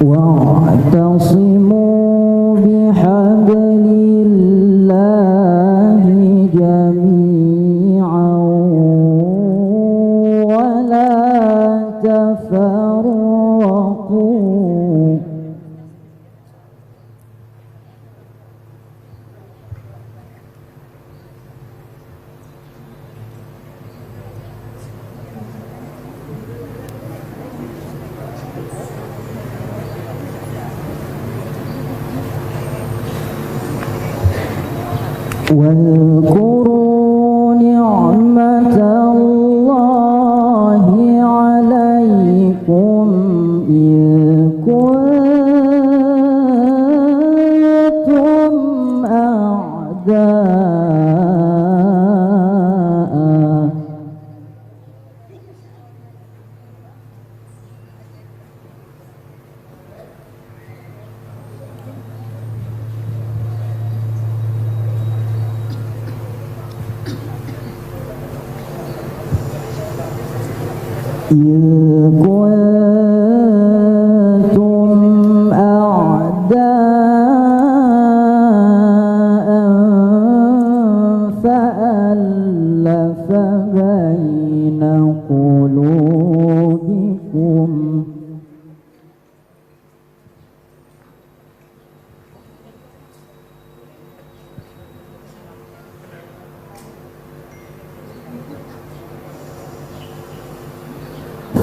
واعتصموا بحبل الله جميعا ولا تفرقوا واذكروا نعمة الله عليكم إذ كنتم أعداء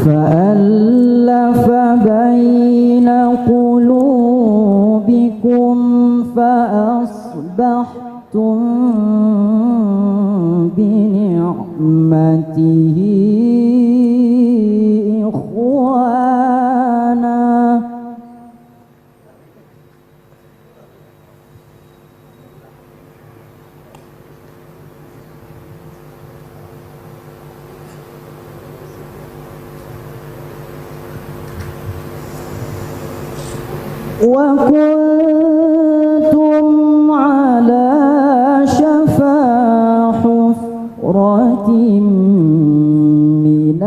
فألف بين قلوبكم فأصبحتم بنعمته إخوانا وكنتم على شفا حفرة من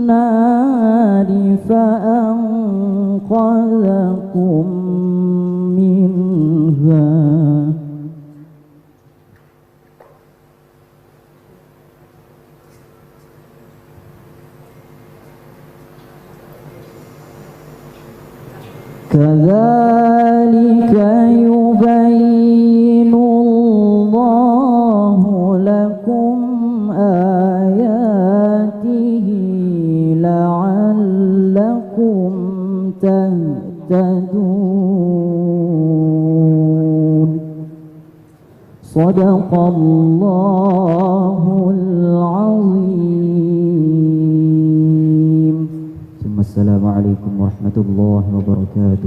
النار فأنقذكم منها كذلك يبين الله لكم آياته لعلكم تهتدون صدق الله العظيم. Assalamualaikum warahmatullahi wabarakatuh.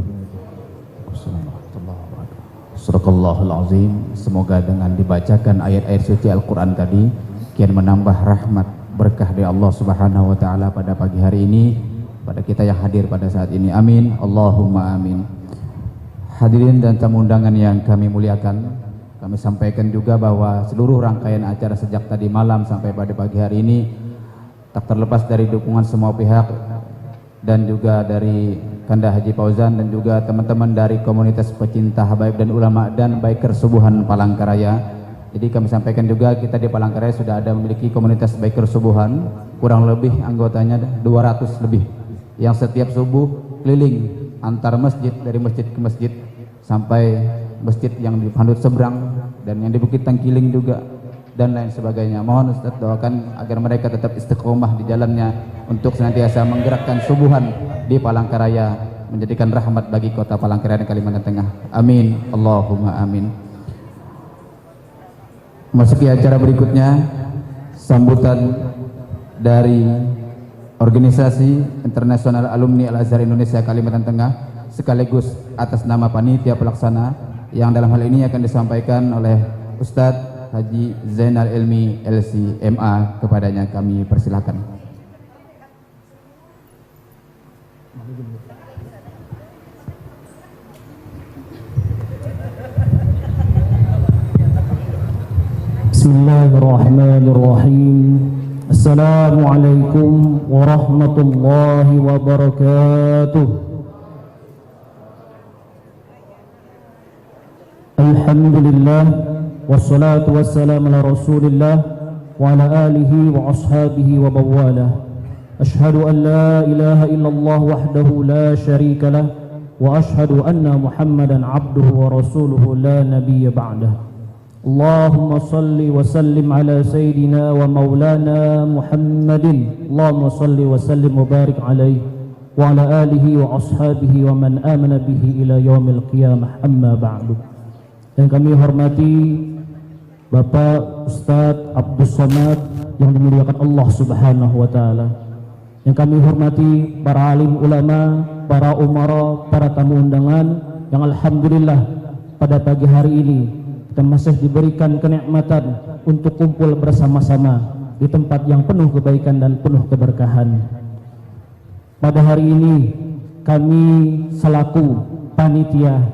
Sadaqallahul azim. Semoga dengan dibacakan ayat-ayat suci Al-Quran tadi kian menambah rahmat berkah dari Allah Subhanahu wa taala pada pagi hari ini, pada kita yang hadir pada saat ini. Amin. Allahumma amin. Hadirin dan tamu undangan yang kami muliakan, kami sampaikan juga bahwa seluruh rangkaian acara sejak tadi malam sampai pada pagi hari ini tak terlepas dari dukungan semua pihak dan juga dari Kanda Haji Fauzan dan juga teman-teman dari komunitas pecinta habaib dan ulama dan biker Subuhan Palangkaraya. Jadi kami sampaikan juga kita di Palangkaraya sudah ada memiliki komunitas biker Subuhan, kurang lebih anggotanya 200 lebih, yang setiap subuh keliling antar masjid, dari masjid ke masjid sampai masjid yang di Pandut Seberang dan yang di Bukit Tangkiling juga dan lain sebagainya. Mohon Ustaz doakan agar mereka tetap istiqomah di jalannya untuk senantiasa menggerakkan subuhan di Palangkaraya, menjadikan rahmat bagi kota Palangkaraya dan Kalimantan Tengah. Amin. Allahumma amin. Masuki acara berikutnya, sambutan dari Organisasi Internasional Alumni Al-Azhar Indonesia Kalimantan Tengah sekaligus atas nama panitia pelaksana, yang dalam hal ini akan disampaikan oleh Ustadz Haji Zainal Ilmi LC.MA. Kepadanya kami persilahkan. Bismillahirrahmanirrahim. Assalamualaikum warahmatullahi wabarakatuh. Alhamdulillah wassalatu wassalamu ala Rasulillah wa ala alihi wa ashabihi wa bawalah. Ashhadu an la ilaha illallah wahdahu la syarika lah wa ashhadu anna Muhammadan abduhu wa rasuluhu la nabiyya ba'dah. Allahumma salli wa sallim ala sayyidina wa maulana Muhammadin. Allahumma salli wa sallim wa barik alaihi wa ala alihi wa ashabihi wa man amana bihi ila yaumil qiyamah, amma ba'du. Yang kami hormati Bapak Ustadz Abdus Somad yang dimuliakan Allah Subhanahu wa taala. Yang kami hormati para alim ulama, para umara, para tamu undangan yang alhamdulillah pada pagi hari ini kita masih diberikan kenikmatan untuk kumpul bersama-sama di tempat yang penuh kebaikan dan penuh keberkahan. Pada hari ini kami selaku panitia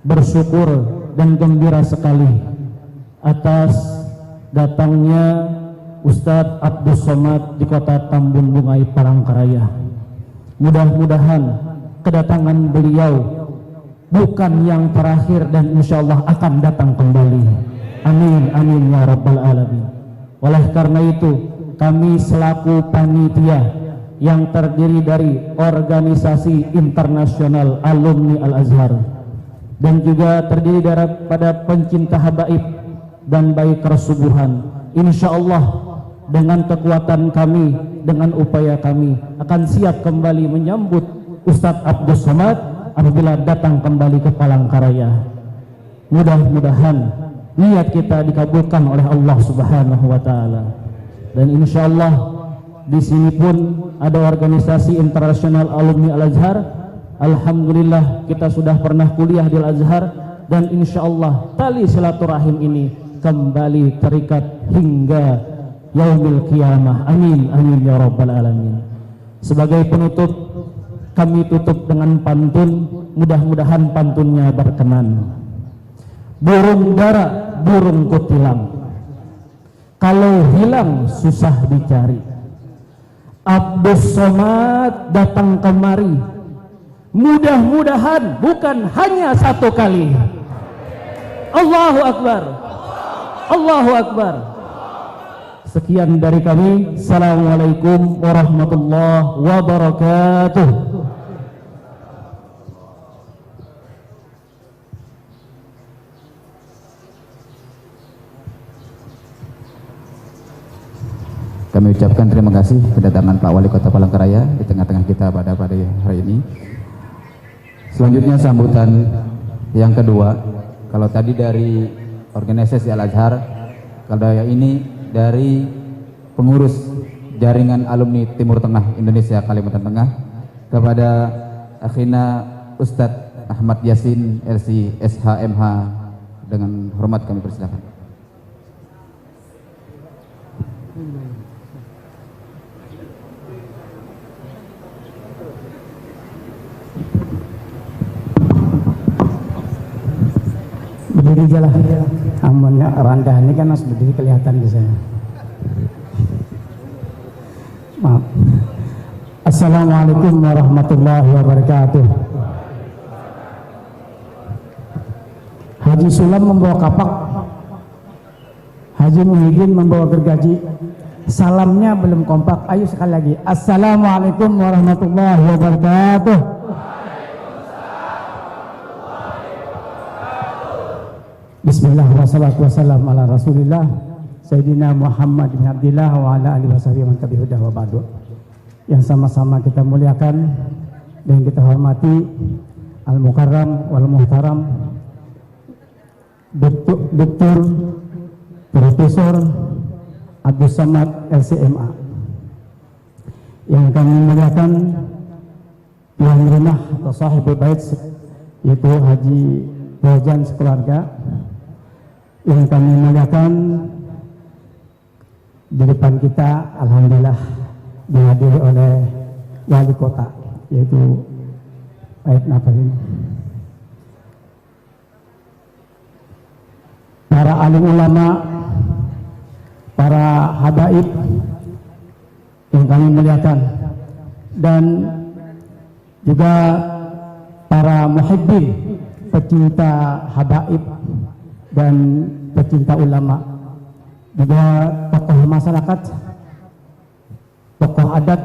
bersyukur dan gembira sekali atas datangnya Ustadz Abdus Somad di kota Tambun Bungai, Palangkaraya. Mudah-mudahan kedatangan beliau bukan yang terakhir dan insyaallah akan datang kembali. Amin, amin ya rabbal alamin. Oleh karena itu kami selaku panitia yang terdiri dari organisasi internasional alumni Al-Azhar dan juga terdiri daripada pencinta habaib dan baik kesubuhan, insyaallah dengan kekuatan kami, dengan upaya kami akan siap kembali menyambut Ustadz Abdus Somad apabila datang kembali ke Palangkaraya. Mudah-mudahan niat kita dikabulkan oleh Allah Subhanahu wa taala. Dan insyaallah di sini pun ada organisasi internasional alumni Al-Azhar. Alhamdulillah kita sudah pernah kuliah di Al-Azhar dan insyaallah tali silaturahim ini kembali terikat hingga yaumil qiyamah. Amin, amin ya rabbal alamin. Sebagai penutup kami tutup dengan pantun, mudah-mudahan pantunnya berkenan. Burung dara, burung kutilang, kalau hilang susah dicari. Abdus Somad datang kemari, mudah-mudahan bukan hanya satu kali. Allahu Akbar, Allahu Akbar. Sekian dari kami. Assalamualaikum warahmatullahi wabarakatuh. Kami ucapkan terima kasih kedatangan Pak Wali Kota Palangkaraya di tengah-tengah kita pada hari ini. Selanjutnya sambutan yang kedua. Kalau tadi dari organisasi Al-Azhar, kalau yang ini dari pengurus jaringan alumni Timur Tengah Indonesia Kalimantan Tengah, kepada akhina Ustadz Ahmad Yasin LC SHMH, dengan hormat kami persilakan. Berdiri jalan, amunnya rendah ini kan harus berdiri kelihatan di saya. Maaf. Assalamualaikum warahmatullahi wabarakatuh. Haji Sulam membawa kapak, Haji Muhyiddin membawa gergaji. Salamnya belum kompak. Ayo sekali lagi. Assalamualaikum warahmatullahi wabarakatuh. Bismillah wassalatu wassalamu ala Rasulillah Sayyidina Muhammad bin Abdillah wa ala alihi washabihi man tabi'ahum wa ba'du. Yang sama-sama kita muliakan dan kita hormati Al-Mukarram wal Muhtaram Dr. Profesor Abdus Somad LCMA, yang kami muliakan tuan rumah atau sahibul bait yaitu Haji Bojan sekeluarga, yang kami muliakan di depan kita alhamdulillah dihadiri oleh wali kota yaitu Baik Nafarin, para alim ulama, para habaib yang kami muliakan, dan juga para muhibbin, pecinta habaib dan pecinta ulama, juga tokoh masyarakat, tokoh adat,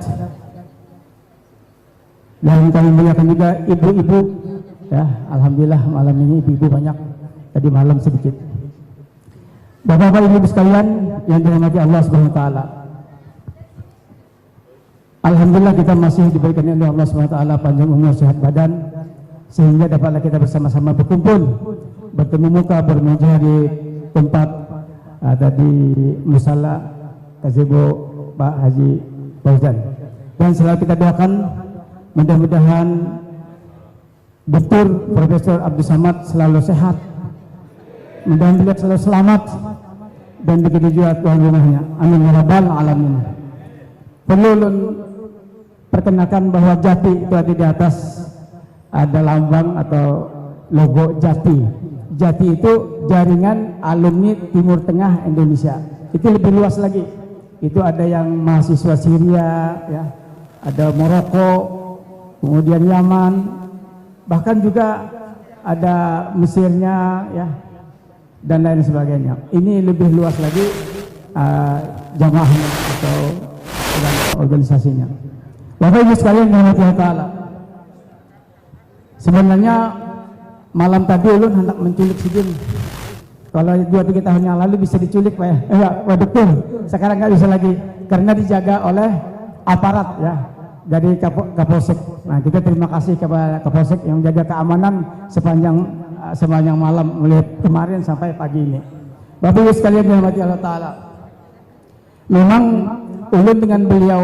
dan kami muliakan juga ibu-ibu. Ya, alhamdulillah malam ini ibu-ibu banyak, tadi malam sedikit. Bapak-bapak, ibu sekalian yang dirahmati Allah Subhanahu wa taala. Alhamdulillah kita masih diberikan oleh Allah Subhanahu wa taala panjang umur, sehat badan, sehingga dapatlah kita bersama-sama berkumpul, bertemu muka, bermuja di tempat tadi musala gazebo Pak Haji Fauzan. Dan selalu kita doakan mudah-mudahan Dr. Profesor Abdul Samad selalu sehat, mudah-mudahan selalu selamat, dan begitu juga tuan rumahnya. Amin ya rabbal alamin. Perlu perkenalkan bahwa Jati itu ada di atas, ada lambang atau logo Jati. Jati itu jaringan alumni Timur Tengah Indonesia. Itu lebih luas lagi. Itu ada yang mahasiswa Syria, ya, ada Maroko, kemudian Yaman, bahkan juga ada Mesirnya, ya, dan lain sebagainya. Ini lebih luas lagi jamaahnya atau organisasinya. Bapak Ibu sekalian yang dirahmati Allah Ta'ala, sebenarnya malam tadi ulun hendak menculik Sidin. Kalau 2-3 tahun yang lalu bisa diculik Pak ya, betul. Sekarang nggak bisa lagi karena dijaga oleh aparat, ya, dari Kapolsek. Nah, kita terima kasih kepada Kapolsek yang menjaga keamanan sepanjang malam mulai kemarin sampai pagi ini. Bapak Ibu sekalian yang dirahmati Allah Ta'ala, memang ulun dengan beliau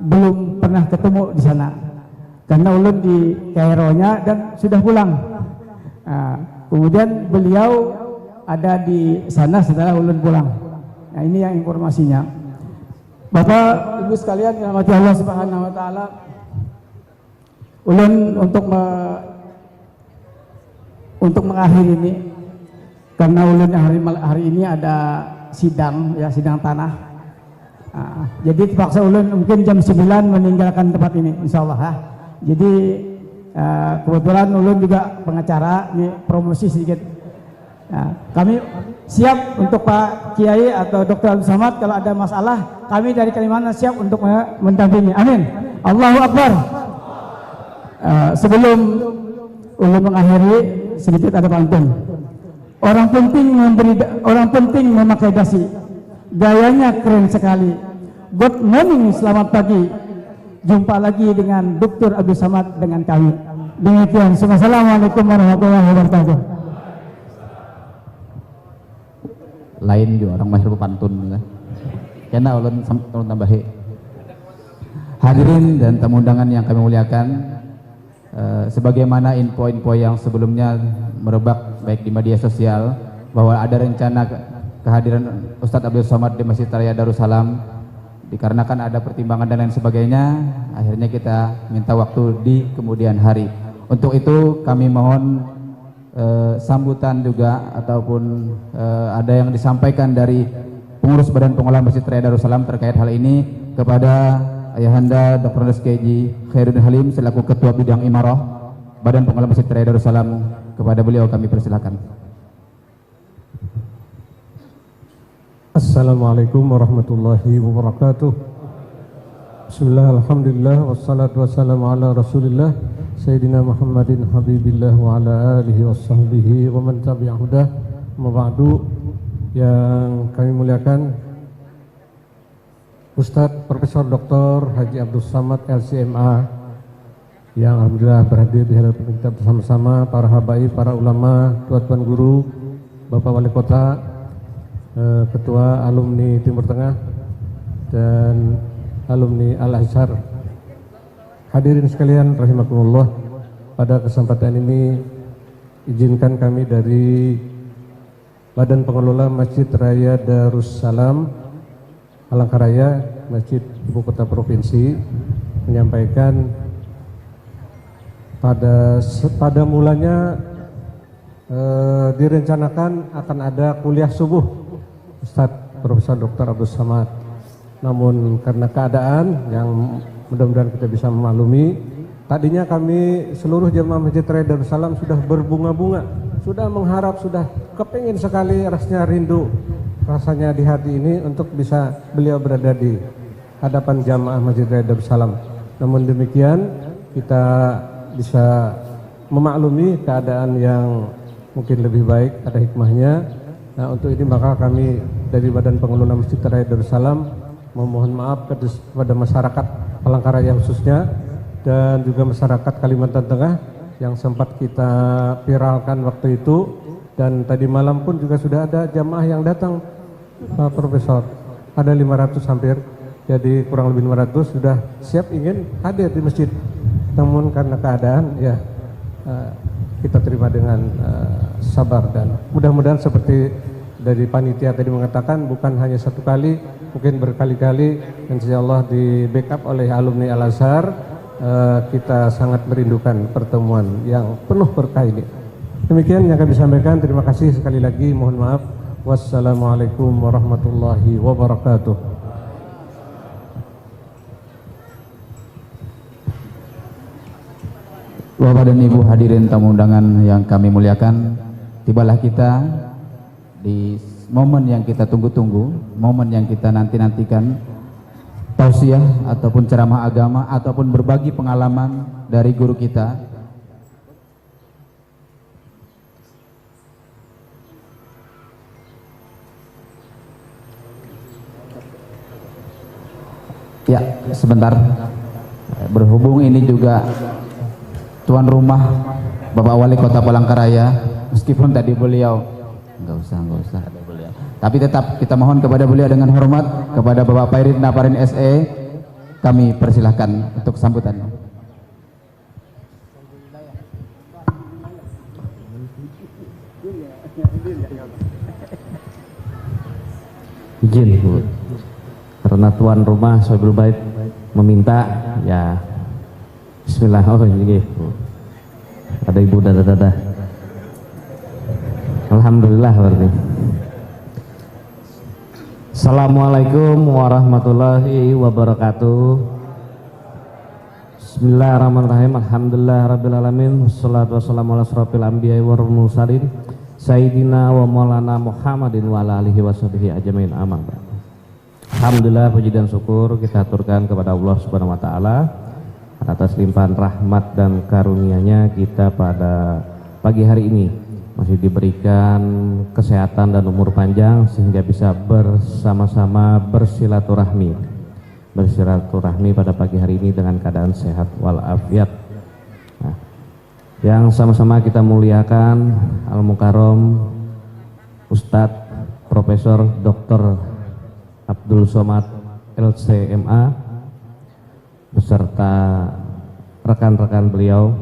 belum pernah ketemu di sana karena ulun di Kaironya dan sudah pulang. Kemudian beliau ada di sana setelah ulun pulang. Nah, ini yang informasinya. Bapak Ibu sekalian yang dirahmati Allah Subhanahu wa taala, ulun untuk mengakhiri ini karena ulun hari ini ada sidang, ya, sidang tanah. Jadi terpaksa ulun mungkin jam 9 meninggalkan tempat ini insyaallah, ya. Jadi kebetulan ulun juga pengacara, ini promosi sedikit. Kami siap untuk Pak Kiai atau Dr. Abdul Samad kalau ada masalah, kami dari Kalimantan siap untuk mendampingi. Amin. Allahu Akbar. Sebelum ulun mengakhiri, sedikit ada pantun. Orang penting memakai dasi, gayanya keren sekali. Good morning, selamat pagi. Jumpa lagi dengan Dr. Abdul Samad dengan kami. Demikian. Assalamualaikum warahmatullahi wabarakatuh. Lain juga orang mahir pantun ya. Karena ulun tambahi. Hadirin dan tamu undangan yang kami muliakan, sebagaimana info-info yang sebelumnya merebak baik di media sosial bahwa ada rencana kehadiran Ustadz Abdul Samad di Masjid Raya Darussalam, dikarenakan ada pertimbangan dan lain sebagainya, akhirnya kita minta waktu di kemudian hari. Untuk itu kami mohon sambutan juga ataupun ada yang disampaikan dari pengurus Badan Pengelola Masjid Raya Darussalam terkait hal ini kepada Ayahanda Dr. Kiai Khairuddin Halim selaku Ketua Bidang Imarah Badan Pengelola Masjid Raya Darussalam. Kepada beliau kami persilakan. Assalamualaikum warahmatullahi wabarakatuh. Bismillah, alhamdulillah, wassalatu wassalamu ala rasulillah Sayyidina Muhammadin habibillah wa ala alihi wassahbihi wa man tabi'ahudah. Maba'du, yang kami muliakan Ustadz Profesor Dr. Haji Abdul Samad LCMA yang alhamdulillah berhadir di hadapan kita bersama-sama, para habaib, para ulama, tuan-tuan guru, Bapak Wali Kota, Ketua Alumni Timur Tengah, dan alumni Al-Azhar. Hadirin sekalian rahimakumullah, pada kesempatan ini izinkan kami dari Badan Pengelola Masjid Raya Darussalam Palangkaraya, Masjid Ibu Kota Provinsi, menyampaikan pada mulanya direncanakan akan ada kuliah subuh Ustadz Profesor Dr. Abdul Samad. Namun karena keadaan yang mudah-mudahan kita bisa memaklumi, tadinya kami seluruh jemaah Masjid Raya Darussalam sudah berbunga-bunga, sudah mengharap, sudah kepingin sekali, rasanya rindu rasanya di hati ini untuk bisa beliau berada di hadapan jamaah Masjid Raya Darussalam. Namun demikian kita bisa memaklumi keadaan yang mungkin lebih baik, ada hikmahnya. Nah, untuk ini maka kami dari Badan Pengelola Masjid Raya Darussalam memohon maaf kepada masyarakat Palangkaraya khususnya dan juga masyarakat Kalimantan Tengah yang sempat kita viralkan waktu itu, dan tadi malam pun juga sudah ada jamaah yang datang, Pak Profesor, ada 500 hampir, jadi kurang lebih 500 sudah siap ingin hadir di masjid. Namun karena keadaan ya kita terima dengan sabar, dan mudah-mudahan seperti dari panitia tadi mengatakan, bukan hanya satu kali, mungkin berkali-kali, dan insyaallah di backup oleh alumni Al-Azhar. Kita sangat merindukan pertemuan yang penuh berkah ini. Demikian yang kami sampaikan. Terima kasih sekali lagi, mohon maaf. Wassalamualaikum warahmatullahi wabarakatuh. Bapak dan Ibu hadirin tamu undangan yang kami muliakan, tibalah kita di momen yang kita tunggu-tunggu, momen yang kita nanti-nantikan, tausiah ataupun ceramah agama ataupun berbagi pengalaman dari guru kita. Ya, sebentar. Berhubung ini juga tuan rumah Bapak Wali Kota Palangkaraya, meskipun tadi beliau enggak usah beliau, tapi tetap kita mohon kepada beliau dengan hormat, kepada Bapak Pairit Naparin SE, kami persilahkan untuk sambutan. Izin Bu, karena tuan rumah Sohibul Bait meminta, ya Bismillah. Oh ini ada ibu dada. Alhamdulillah berarti. Assalamualaikum warahmatullahi wabarakatuh. Bismillahirrahmanirrahim. Alhamdulillah rabbil alamin. Wassalatu wassalamu ala asrofil anbiya'i wal mursalin Sayyidina wa maulana Muhammadin wa ala alihi washabihi ajmain, amma ba'd. Alhamdulillah, puji dan syukur kita aturkan kepada Allah Subhanahu wa taala atas limpahan rahmat dan karunia-Nya kita pada pagi hari ini masih diberikan kesehatan dan umur panjang sehingga bisa bersama-sama bersilaturahmi pada pagi hari ini dengan keadaan sehat walafiat. Nah, yang sama-sama kita muliakan Al-Mukarram Ustadz Profesor Dr. Abdul Somad LCMA beserta rekan-rekan beliau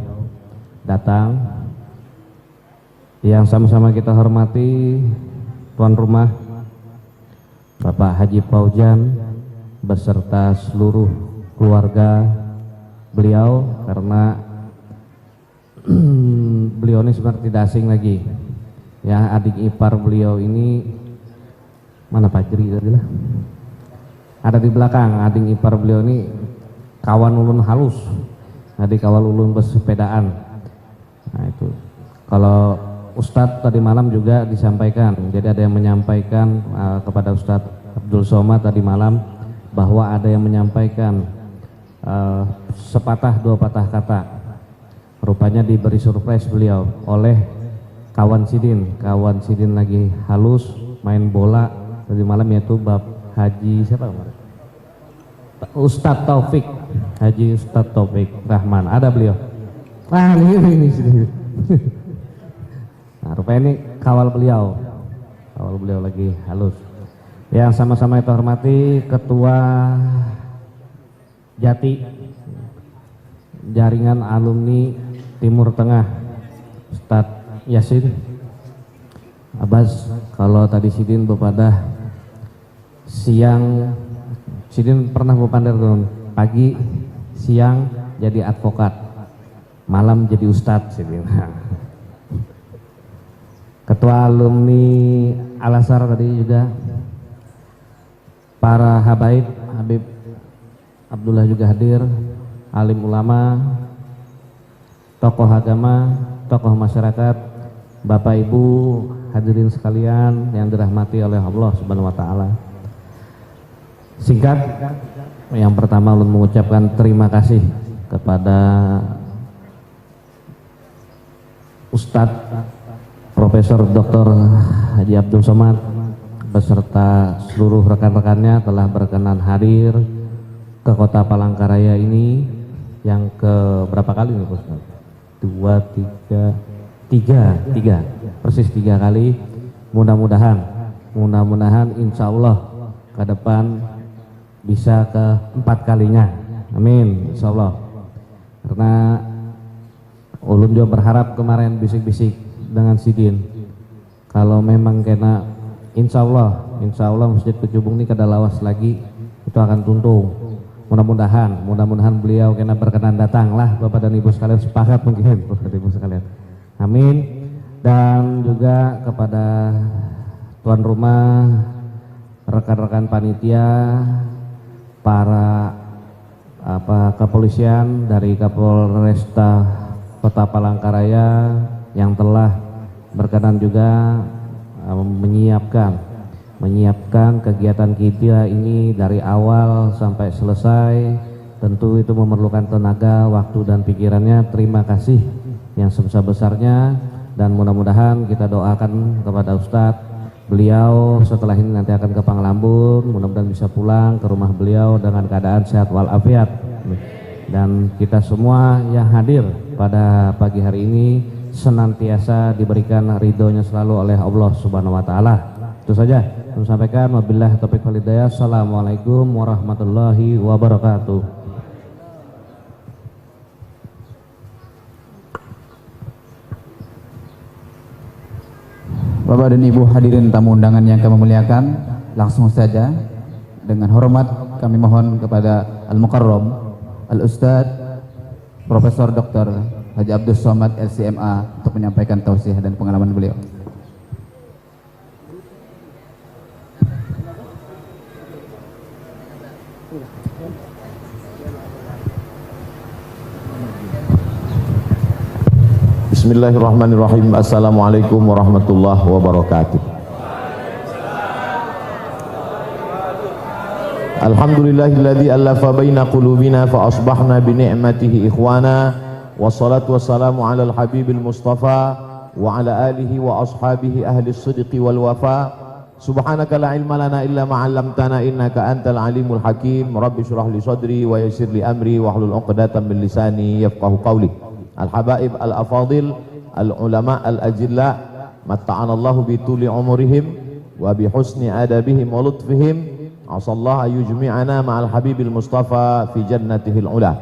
datang, yang sama-sama kita hormati tuan rumah Bapak Haji Faujan beserta seluruh keluarga beliau, karena beliau ini sebenarnya tidak asing lagi ya, adik ipar beliau ini mana Pak Jeri tadi lah, ada di belakang. Adik ipar beliau ini kawan ulun halus, adik kawan ulun bersepedaan. Nah itu kalau Ustadz tadi malam juga disampaikan, jadi ada yang menyampaikan kepada Ustadz Abdul Somad tadi malam bahwa ada yang menyampaikan sepatah dua patah kata, rupanya diberi surprise beliau oleh kawan Sidin lagi halus main bola tadi malam, yaitu Bab Haji siapa kemarin? Ustadz Taufik, Haji Ustadz Taufik Rahman, ada beliau. Nah ini. Nah, rupanya ini kawal beliau lagi halus. Yang sama-sama kita hormati Ketua Jati Jaringan Alumni Timur Tengah Ustadz Yasin Abbas. Kalau tadi Sidin bepada siang, Sidin pernah bepander pagi, siang jadi advokat, malam jadi ustadz Sidin. Ketua alumni Al-Azhar tadi juga para habaib, Habib Abdullah juga hadir, alim ulama, tokoh agama, tokoh masyarakat, Bapak Ibu hadirin sekalian yang dirahmati oleh Allah Subhanahu wa taala. Singkat, yang pertama ulun mengucapkan terima kasih kepada Ustadz Profesor Dr. Haji Abdul Somad beserta seluruh rekan-rekannya telah berkenan hadir ke Kota Palangkaraya ini yang ke berapa kali nih Ustaz? Tiga, persis 3 kali. Mudah-mudahan insya Allah ke depan bisa ke 4 kalinya, amin insya Allah. Karena ulun juga berharap kemarin bisik-bisik dengan Sidin, kalau memang kena insya Allah Masjid Kecubung ini kada lawas lagi, itu akan tuntung. Mudah-mudahan beliau kena berkenan datang lah, Bapak dan Ibu sekalian, sepakat mungkin Bapak dan Ibu sekalian, amin. Dan juga kepada tuan rumah, rekan-rekan panitia, para kepolisian dari Kapolresta Kota Palangkaraya yang telah berkenan juga menyiapkan kegiatan kita ini dari awal sampai selesai. Tentu itu memerlukan tenaga, waktu dan pikirannya. Terima kasih yang sebesar-besarnya, dan mudah-mudahan kita doakan kepada Ustadz, beliau setelah ini nanti akan ke Panglambun, mudah-mudahan bisa pulang ke rumah beliau dengan keadaan sehat walafiat. Dan kita semua yang hadir pada pagi hari ini senantiasa diberikan ridhonya selalu oleh Allah Subhanahu wa taala. Itu saja saya sampaikan. Wabillahi taufiq wal hidayah. Assalamualaikum warahmatullahi wabarakatuh. Bapak dan Ibu hadirin tamu undangan yang kami muliakan, langsung saja dengan hormat kami mohon kepada Al-Mukarram Al-Ustadz Profesor Dr. Haji Abdul Somad LCMA untuk menyampaikan tausiah dan pengalaman beliau. Bismillahirrahmanirrahim. Assalamualaikum warahmatullahi wabarakatuh. Alhamdulillahilladzi allafa baina qulubina fa asbahna bi ni'matihi ikhwana. Wassalatu wassalamu ala al-habibil mustafa wa ala alihi wa ashabihi ahli as-sidqi wal wafa. Subhanaka la ilma lana illa ma 'allamtana innaka antal alimul hakim. Rabbi shrah li sadri wa yassir li amri wahlul 'uqdatam min lisani yafqahu qawli. Al-habaib al-afadil al-ulama al-ajilla matta'anallahu bi tuli umurihim wa bi husni adabihim wa lutfihim. Asallahu yujmi'ana ma'al habibil mustafa fi jannatihil ula.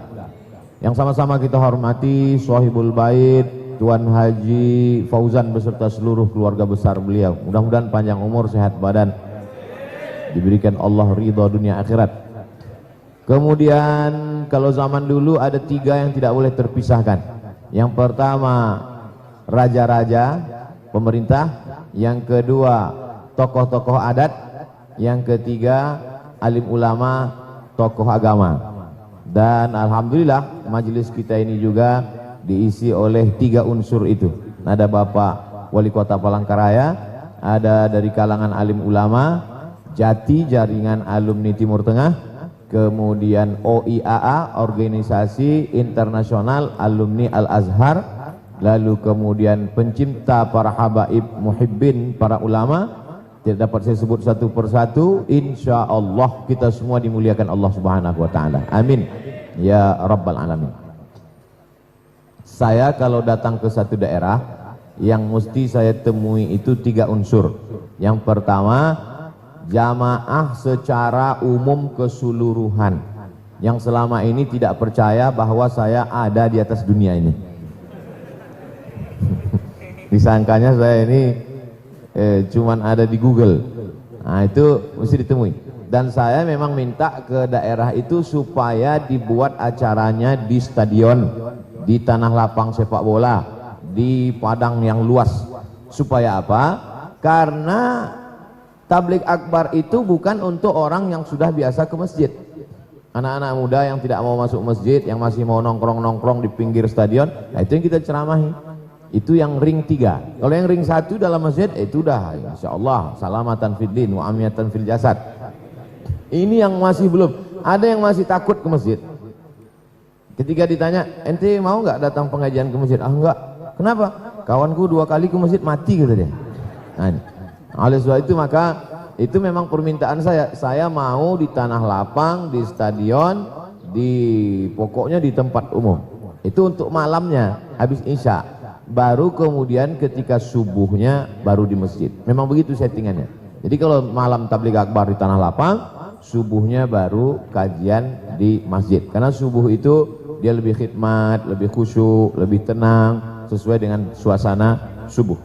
Yang sama-sama kita hormati sahibul bait Tuan Haji Fauzan beserta seluruh keluarga besar beliau. Mudah-mudahan panjang umur, sehat badan, diberikan Allah ridha dunia akhirat. Kemudian kalau zaman dulu ada 3 yang tidak boleh terpisahkan. Yang pertama raja-raja pemerintah, yang kedua tokoh-tokoh adat, yang ketiga alim ulama, tokoh agama. Dan alhamdulillah majelis kita ini juga diisi oleh 3 unsur itu. Ada Bapak Wali Kota Palangkaraya, ada dari kalangan alim ulama, Jati Jaringan Alumni Timur Tengah, kemudian OIAA Organisasi Internasional Alumni Al-Azhar, lalu kemudian pencinta para habaib muhibbin para ulama. Tidak dapat saya sebut satu persatu. Insya Allah kita semua dimuliakan Allah Subhanahu wa ta'ala, amin ya rabbal alamin. Saya kalau datang ke satu daerah, yang mesti saya temui itu 3 unsur. Yang pertama, jamaah secara umum keseluruhan, yang selama ini tidak percaya bahwa saya ada di atas dunia ini. Disangkanya saya ini cuman ada di Google. Nah, itu mesti ditemui. Dan saya memang minta ke daerah itu supaya dibuat acaranya di stadion, di tanah lapang sepak bola, di padang yang luas. Supaya apa? Karena tabligh akbar itu bukan untuk orang yang sudah biasa ke masjid. Anak-anak muda yang tidak mau masuk masjid, yang masih mau nongkrong-nongkrong di pinggir stadion, nah itu yang kita ceramahi. Itu yang ring 3. Kalau yang ring 1 dalam masjid, itu udah insyaallah salamatan fid din wa amiyatan fil jasad. Ini yang masih belum. Ada yang masih takut ke masjid. Ketika ditanya, ente mau nggak datang pengajian ke masjid? Ah enggak. Kenapa? Kawanku 2 kali ke masjid mati kata dia. Nah, oleh sebab itu maka itu memang permintaan saya mau di tanah lapang, di stadion, pokoknya di tempat umum. Itu untuk malamnya habis isya, baru kemudian ketika subuhnya baru di masjid. Memang begitu settingannya. Jadi kalau malam tabligh akbar di tanah lapang, subuhnya baru kajian di masjid. Karena subuh itu dia lebih khidmat, lebih khusyuk, lebih tenang, sesuai dengan suasana subuh.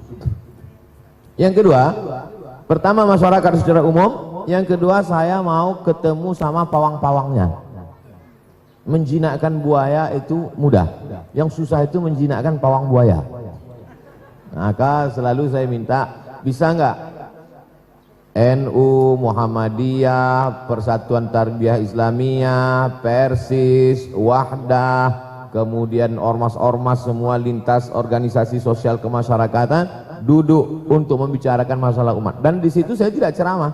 Yang kedua, pertama masyarakat secara umum, yang kedua saya mau ketemu sama pawang-pawangnya. Menjinakkan buaya itu mudah, yang susah itu menjinakkan pawang buaya. Maka selalu saya minta, bisa enggak NU, Muhammadiyah, Persatuan Tarbiyah Islamiyah, Persis, Wahdah, kemudian ormas-ormas semua lintas organisasi sosial kemasyarakatan duduk untuk membicarakan masalah umat. Dan di situ saya tidak ceramah.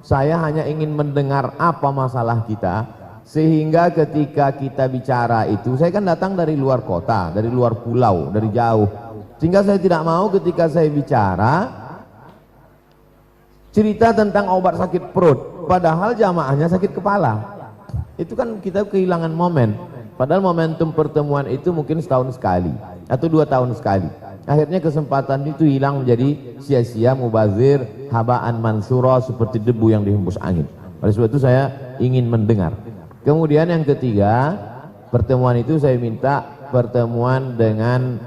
Saya hanya ingin mendengar apa masalah kita, sehingga ketika kita bicara itu, saya kan datang dari luar kota, dari luar pulau, dari jauh. Sehingga saya tidak mau ketika saya bicara cerita tentang obat sakit perut, padahal jamaahnya sakit kepala. Itu kan kita kehilangan momen. Padahal momentum pertemuan itu mungkin setahun sekali atau 2 tahun sekali. Akhirnya kesempatan itu hilang menjadi sia-sia, mubazir, habaan mansura, seperti debu yang dihembus angin. Oleh sebab itu saya ingin mendengar. Kemudian yang ketiga, pertemuan itu saya minta pertemuan dengan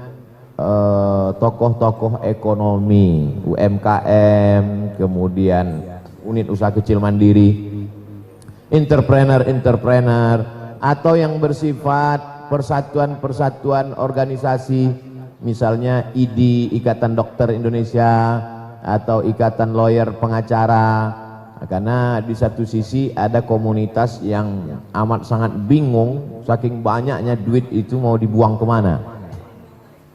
tokoh-tokoh ekonomi, UMKM, kemudian unit usaha kecil mandiri, entrepreneur, atau yang bersifat persatuan-persatuan organisasi, misalnya IDI, Ikatan Dokter Indonesia, atau Ikatan Lawyer Pengacara. Karena di satu sisi ada komunitas yang amat sangat bingung, saking banyaknya duit itu mau dibuang kemana.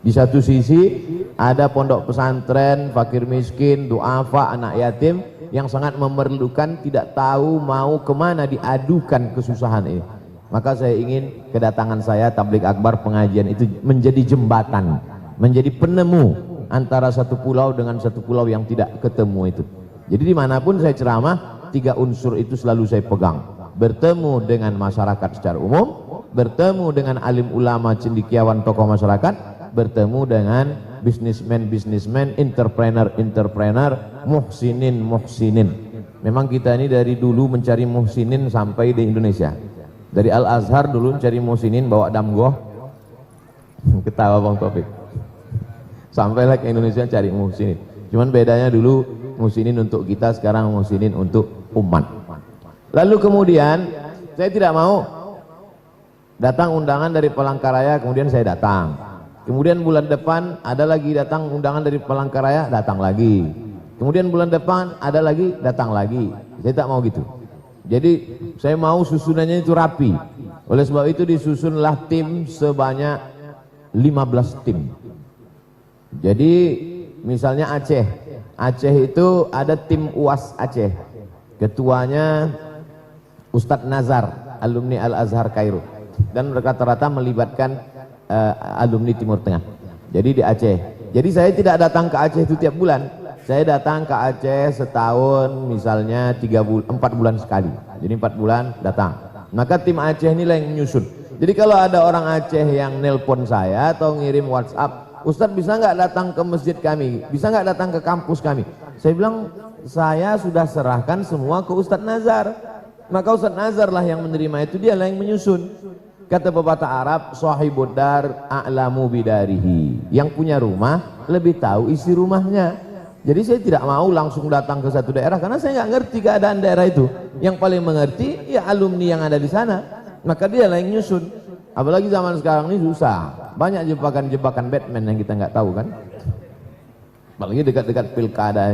Di satu sisi ada pondok pesantren, fakir miskin, duafa, anak yatim yang sangat memerlukan, tidak tahu mau kemana diadukan kesusahan ini. Maka saya ingin kedatangan saya tabligh akbar pengajian itu menjadi jembatan, menjadi penemu antara satu pulau dengan satu pulau yang tidak ketemu itu. Jadi dimanapun saya ceramah, 3 unsur itu selalu saya pegang. Bertemu dengan masyarakat secara umum, bertemu dengan alim ulama, cendekiawan, tokoh masyarakat, bertemu dengan bisnismen, entrepreneur, muhsinin. Memang kita ini dari dulu mencari muhsinin sampai di Indonesia. Dari Al-Azhar dulu mencari muhsinin bawa damgoh. Ketawa Bang Taufik. Sampailah ke Indonesia cari muhsinin. Cuman bedanya dulu muhsinin untuk kita, sekarang muhsinin untuk umat. Lalu kemudian saya tidak mau datang undangan dari Palangkaraya kemudian saya datang. Kemudian bulan depan ada lagi datang undangan dari Palangkaraya, datang lagi. Kemudian bulan depan ada lagi, datang lagi. Saya tak mau gitu. Jadi saya mau susunannya itu rapi. Oleh sebab itu disusunlah tim sebanyak 15 tim. Jadi misalnya Aceh. Aceh itu ada tim UAS Aceh. Ketuanya Ustadz Nazar, alumni Al-Azhar Kairo. Dan rata-rata melibatkan alumni Timur Tengah. Jadi di Aceh. Jadi saya tidak datang ke Aceh itu tiap bulan. Saya datang ke Aceh setahun misalnya 4 bulan sekali. Jadi 4 bulan datang. Maka tim Aceh inilah yang menyusun. Jadi kalau ada orang Aceh yang nelpon saya atau ngirim WhatsApp, Ustadz bisa nggak datang ke masjid kami? Bisa nggak datang ke kampus kami? Saya bilang, saya sudah serahkan semua ke Ustadz Nazar. Maka Ustadz Nazar lah yang menerima itu, dia lah yang menyusun. Kata pepatah Arab, sahibud dar a'lamu bidarihi. Yang punya rumah lebih tahu isi rumahnya. Jadi saya tidak mau langsung datang ke satu daerah karena saya nggak ngerti keadaan daerah itu. Yang paling mengerti ya alumni yang ada di sana. Maka dia lah yang nyusun. Apalagi zaman sekarang ini susah. Banyak jebakan-jebakan Batman yang kita nggak tahu kan. Apalagi dekat-dekat pilkada.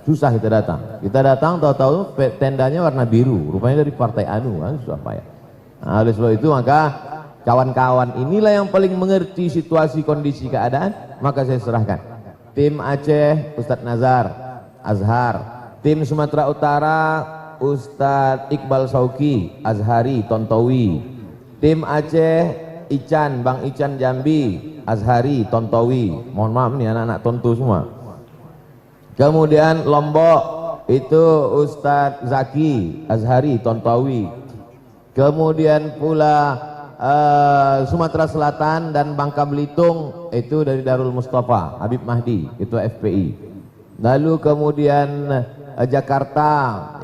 Susah kita datang. Kita datang tahu-tahu tendanya warna biru, rupanya dari partai anu, kan susah payah. Nah, oleh sebab itu maka kawan-kawan inilah yang paling mengerti situasi kondisi keadaan, maka saya serahkan. Tim Aceh Ustadz Nazar Azhar, tim Sumatera Utara Ustadz Iqbal Sauki Azhari Tontowi, tim Aceh Ican Bang Ican Jambi Azhari Tontowi, mohon maaf nih anak-anak Tonto semua. Kemudian Lombok itu Ustadz Zaki Azhari Tontowi. Kemudian pula Sumatera Selatan dan Bangka Belitung itu dari Darul Mustafa Habib Mahdi, itu FPI. Lalu kemudian Jakarta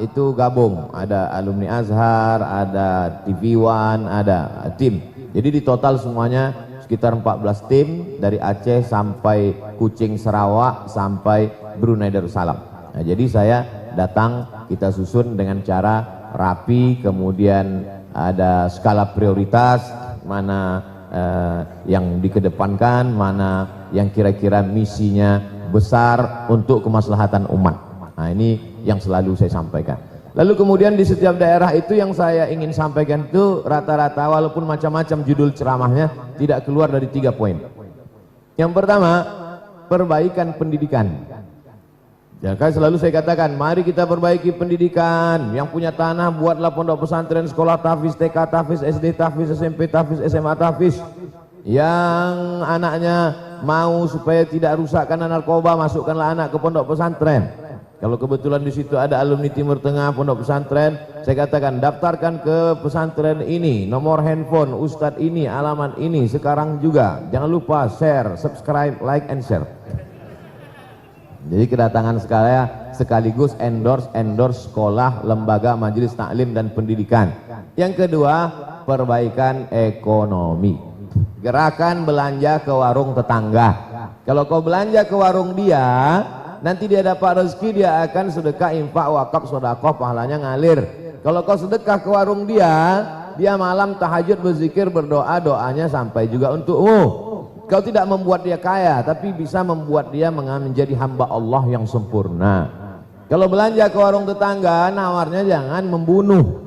itu gabung, ada alumni Azhar, ada TV One, ada tim. Jadi di total semuanya sekitar 14 tim dari Aceh sampai Kucing Sarawak sampai Brunei Darussalam. Nah, jadi saya datang, kita susun dengan cara rapi, kemudian ada skala prioritas, mana yang dikedepankan, mana yang kira-kira misinya besar untuk kemaslahatan umat. Nah, ini yang selalu saya sampaikan. Lalu kemudian di setiap daerah itu yang saya ingin sampaikan itu rata-rata walaupun macam-macam judul ceramahnya tidak keluar dari 3 poin. Yang pertama, perbaikan pendidikan. Ya kan selalu saya katakan, mari kita perbaiki pendidikan. Yang punya tanah buatlah pondok pesantren, sekolah tahfiz, TK tahfiz, SD tahfiz, SMP tahfiz, SMA tahfiz. Yang anaknya mau supaya tidak rusakkan narkoba, masukkanlah anak ke pondok pesantren. Kalau kebetulan di situ ada alumni Timur Tengah pondok pesantren, saya katakan daftarkan ke pesantren ini, nomor handphone Ustadz ini, alamat ini sekarang juga. Jangan lupa share, subscribe, like and share. Jadi kedatangan sekaligus endorse sekolah, lembaga, majelis taklim dan pendidikan. Yang kedua, perbaikan ekonomi. Gerakan belanja ke warung tetangga. Kalau kau belanja ke warung dia, nanti dia dapat rezeki, dia akan sedekah, infak, wakaf, sedekah, pahalanya ngalir. Kalau kau sedekah ke warung dia, dia malam tahajud berzikir, berdoa, doanya sampai juga untukmu. Kau tidak membuat dia kaya, tapi bisa membuat dia menjadi hamba Allah yang sempurna. Kalau belanja ke warung tetangga, nawarnya jangan membunuh.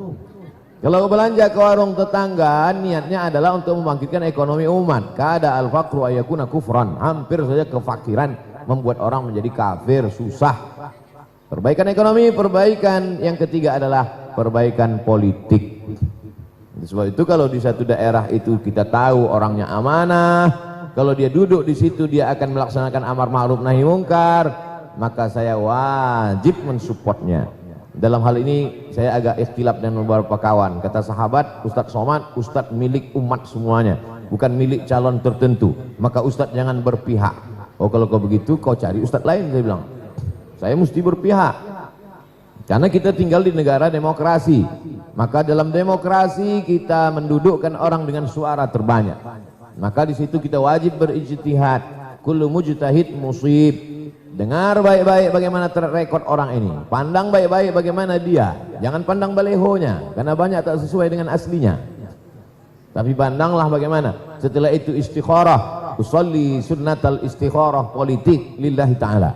Kalau belanja ke warung tetangga, niatnya adalah untuk membangkitkan ekonomi umat. Kada al-faqru ayakuna kufran. Hampir saja kefakiran membuat orang menjadi kafir, susah. Perbaikan ekonomi, perbaikan yang ketiga adalah perbaikan politik. Sebab itu kalau di satu daerah itu kita tahu orangnya amanah, kalau dia duduk di situ dia akan melaksanakan amar ma'ruf nahi mungkar, maka saya wajib mensupportnya. Dalam hal ini saya agak ikhtilaf dengan beberapa kawan. Kata sahabat, Ustadz Somad, Ustadz milik umat semuanya, bukan milik calon tertentu. Maka Ustadz jangan berpihak. Oh kalau kau begitu kau cari Ustadz lain, saya bilang. Saya mesti berpihak. Karena kita tinggal di negara demokrasi. Maka dalam demokrasi kita mendudukkan orang dengan suara terbanyak. Maka di situ kita wajib berijtihad. Kullu mujtahid musib. Dengar baik-baik bagaimana track record orang ini. Pandang baik-baik bagaimana dia. Jangan pandang balehonya, karena banyak tak sesuai dengan aslinya. Tapi pandanglah bagaimana. Setelah itu istikharah. Usolli sunnatal istikharah politik lillahi ta'ala.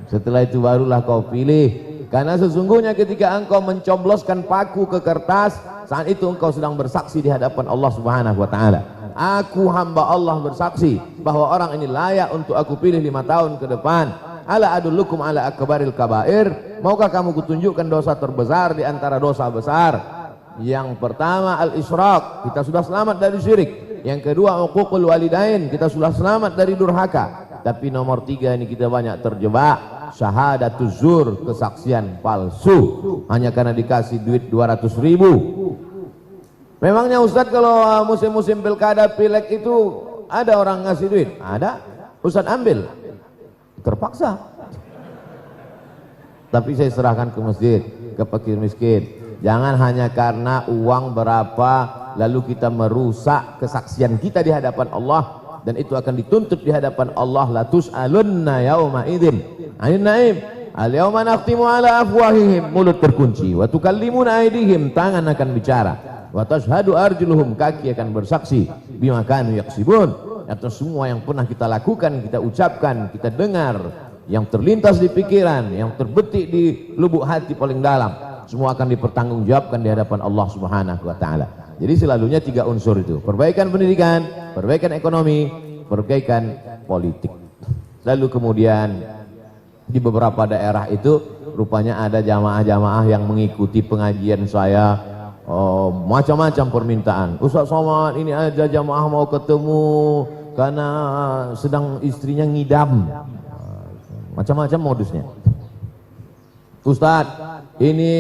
Setelah itu barulah kau pilih. Karena sesungguhnya ketika engkau mencobloskan paku ke kertas, saat itu engkau sedang bersaksi di hadapan Allah Subhanahu wa ta'ala. Aku hamba Allah bersaksi bahwa orang ini layak untuk aku pilih 5 tahun ke depan. Ala adullukum ala akbaril kabair. Maukah kamu kutunjukkan dosa terbesar di antara dosa besar? Yang pertama al-isyraq, kita sudah selamat dari syirik. Yang kedua uququl walidain, kita sudah selamat dari durhaka. Tapi nomor 3 ini kita banyak terjebak. Syahadatuz zur, kesaksian palsu hanya karena dikasih duit 200.000. Memangnya Ustadz kalau musim-musim pilkada pilek itu ada orang ngasih duit? Ada. Ustadz ambil. Terpaksa. Tapi saya serahkan ke masjid, ke fakir miskin. Jangan hanya karena uang berapa lalu kita merusak kesaksian kita di hadapan Allah, dan itu akan dituntut di hadapan Allah. La tus'alunna yauma idzin 'anil na'im. Al-yauma nakhtimu ala afwahihim, mulut terkunci. Wa tukallimuna aydihim, tangan akan bicara. Wa tashhadu arjuluhum, kaki akan bersaksi. Bima kanu yaksibun, atas semua yang pernah kita lakukan, kita ucapkan, kita dengar. yang terlintas di pikiran, yang terbetik di lubuk hati paling dalam, semua akan dipertanggungjawabkan di hadapan Allah Subhanahu wa taala. Jadi selalunya 3 unsur itu: perbaikan pendidikan, perbaikan ekonomi, perbaikan politik. Lalu kemudian di beberapa daerah itu rupanya ada jamaah-jamaah yang mengikuti pengajian saya, macam-macam permintaan. Ustaz Somad, ini ada jamaah mau ketemu karena sedang istrinya ngidam. Macam-macam modusnya. Ustaz, ini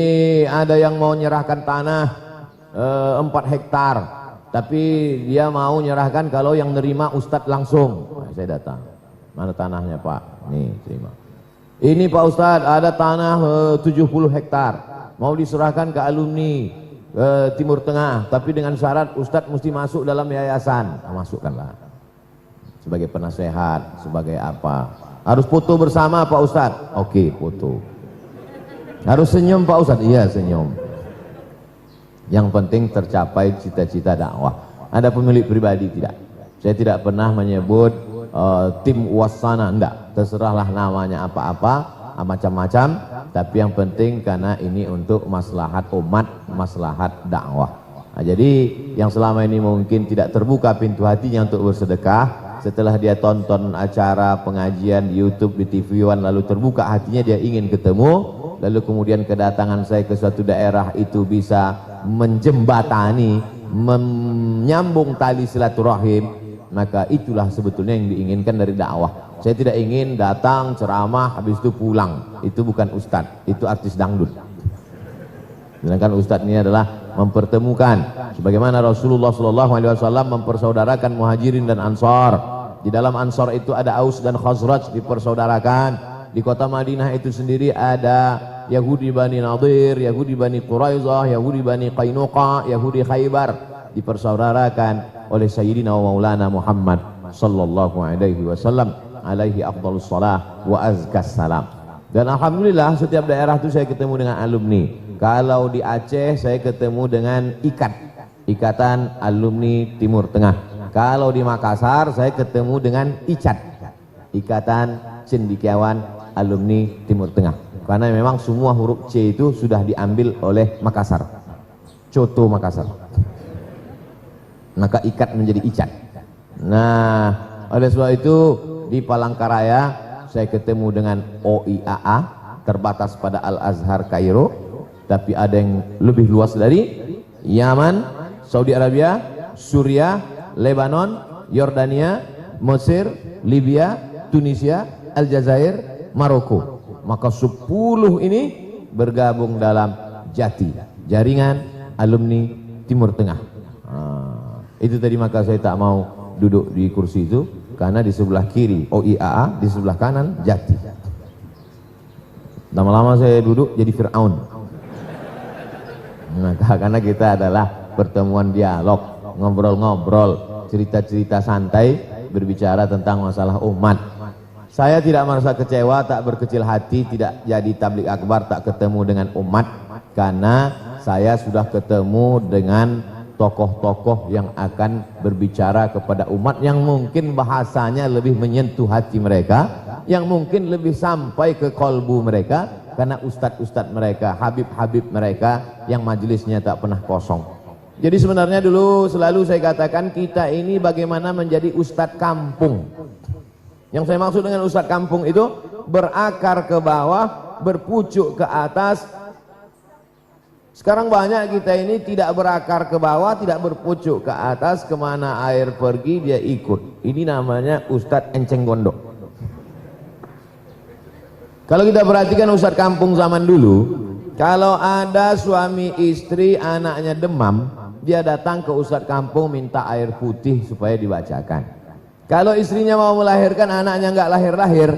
ada yang mau nyerahkan tanah 4 hektar, tapi dia mau nyerahkan kalau yang nerima Ustadz langsung. Nah, saya datang, mana tanahnya Pak? Nih, terima. Ini Pak Ustadz, ada tanah 70 hektar, mau diserahkan ke alumni Timur Tengah, tapi dengan syarat Ustadz mesti masuk dalam yayasan. Nah, masukkanlah sebagai penasehat, sebagai apa. Harus foto bersama Pak Ustadz. Oke, foto. Harus senyum Pak Ustadz. Iya, senyum. Yang penting tercapai cita-cita dakwah. Ada pemilik pribadi tidak? Saya tidak pernah menyebut tim wasana, enggak. Terserahlah namanya apa-apa, macam-macam, tapi yang penting karena ini untuk maslahat umat, maslahat dakwah. Nah, jadi yang selama ini mungkin tidak terbuka pintu hatinya untuk bersedekah, setelah dia tonton acara pengajian di YouTube, di TV One, lalu terbuka hatinya, dia ingin ketemu, lalu kemudian kedatangan saya ke suatu daerah itu bisa menjembatani, menyambung tali silaturahim, maka itulah sebetulnya yang diinginkan dari dakwah. Saya tidak ingin datang ceramah habis itu pulang. Itu bukan ustadz, itu artis dangdut. Sedangkan ustadz ini adalah mempertemukan, sebagaimana Rasulullah SAW mempersaudarakan Muhajirin dan Ansar. Di dalam Ansar itu ada Aus dan Khazraj dipersaudarakan. Di kota Madinah itu sendiri ada Yahudi Bani Nadir, Yahudi Bani Quraizah, Yahudi Bani Qainuqa, Yahudi Khaybar, dipersaudarakan oleh Sayyidina wa Maulana Muhammad sallallahu alaihi wasallam, alaihi afdhalus salah wa azkas salam. Dan alhamdulillah setiap daerah itu saya ketemu dengan alumni. Kalau di Aceh saya ketemu dengan Ikatan Alumni Timur Tengah. Kalau di Makassar saya ketemu dengan ICAT, Ikatan Cendekiawan Alumni Timur Tengah. Karena memang semua huruf C itu sudah diambil oleh Makassar, Coto Makassar. Maka IKAT menjadi ICAT. Nah, oleh sebab itu di Palangkaraya saya ketemu dengan OIAA, terbatas pada Al-Azhar Kairo. Tapi ada yang lebih luas dari Yaman, Saudi Arabia, Suriah, Lebanon, Yordania, Mesir, Libya, Tunisia, Aljazair, Maroko. Maka 10 ini bergabung dalam JATI, Jaringan Alumni Timur Tengah. Itu tadi, maka saya tak mau duduk di kursi itu karena di sebelah kiri OIAA, di sebelah kanan JATI. Lama-lama saya duduk jadi Fir'aun. Maka karena kita adalah pertemuan dialog, ngobrol-ngobrol, cerita-cerita santai, berbicara tentang masalah umat. Saya tidak merasa kecewa, tak berkecil hati, tidak jadi tablik akbar, tak ketemu dengan umat, karena saya sudah ketemu dengan tokoh-tokoh yang akan berbicara kepada umat, yang mungkin bahasanya lebih menyentuh hati mereka, yang mungkin lebih sampai ke kolbu mereka, karena ustadz-ustadz mereka, habib-habib mereka yang majelisnya tak pernah kosong. Jadi sebenarnya dulu selalu saya katakan, kita ini bagaimana menjadi ustadz kampung. Yang saya maksud dengan ustadz kampung itu berakar ke bawah, berpucuk ke atas. Sekarang banyak kita ini tidak berakar ke bawah, tidak berpucuk ke atas, kemana air pergi dia ikut. Ini namanya ustadz enceng gondok. Kalau kita perhatikan ustadz kampung zaman dulu, kalau ada suami istri anaknya demam, dia datang ke ustadz kampung minta air putih supaya dibacakan. Kalau istrinya mau melahirkan, anaknya nggak lahir-lahir,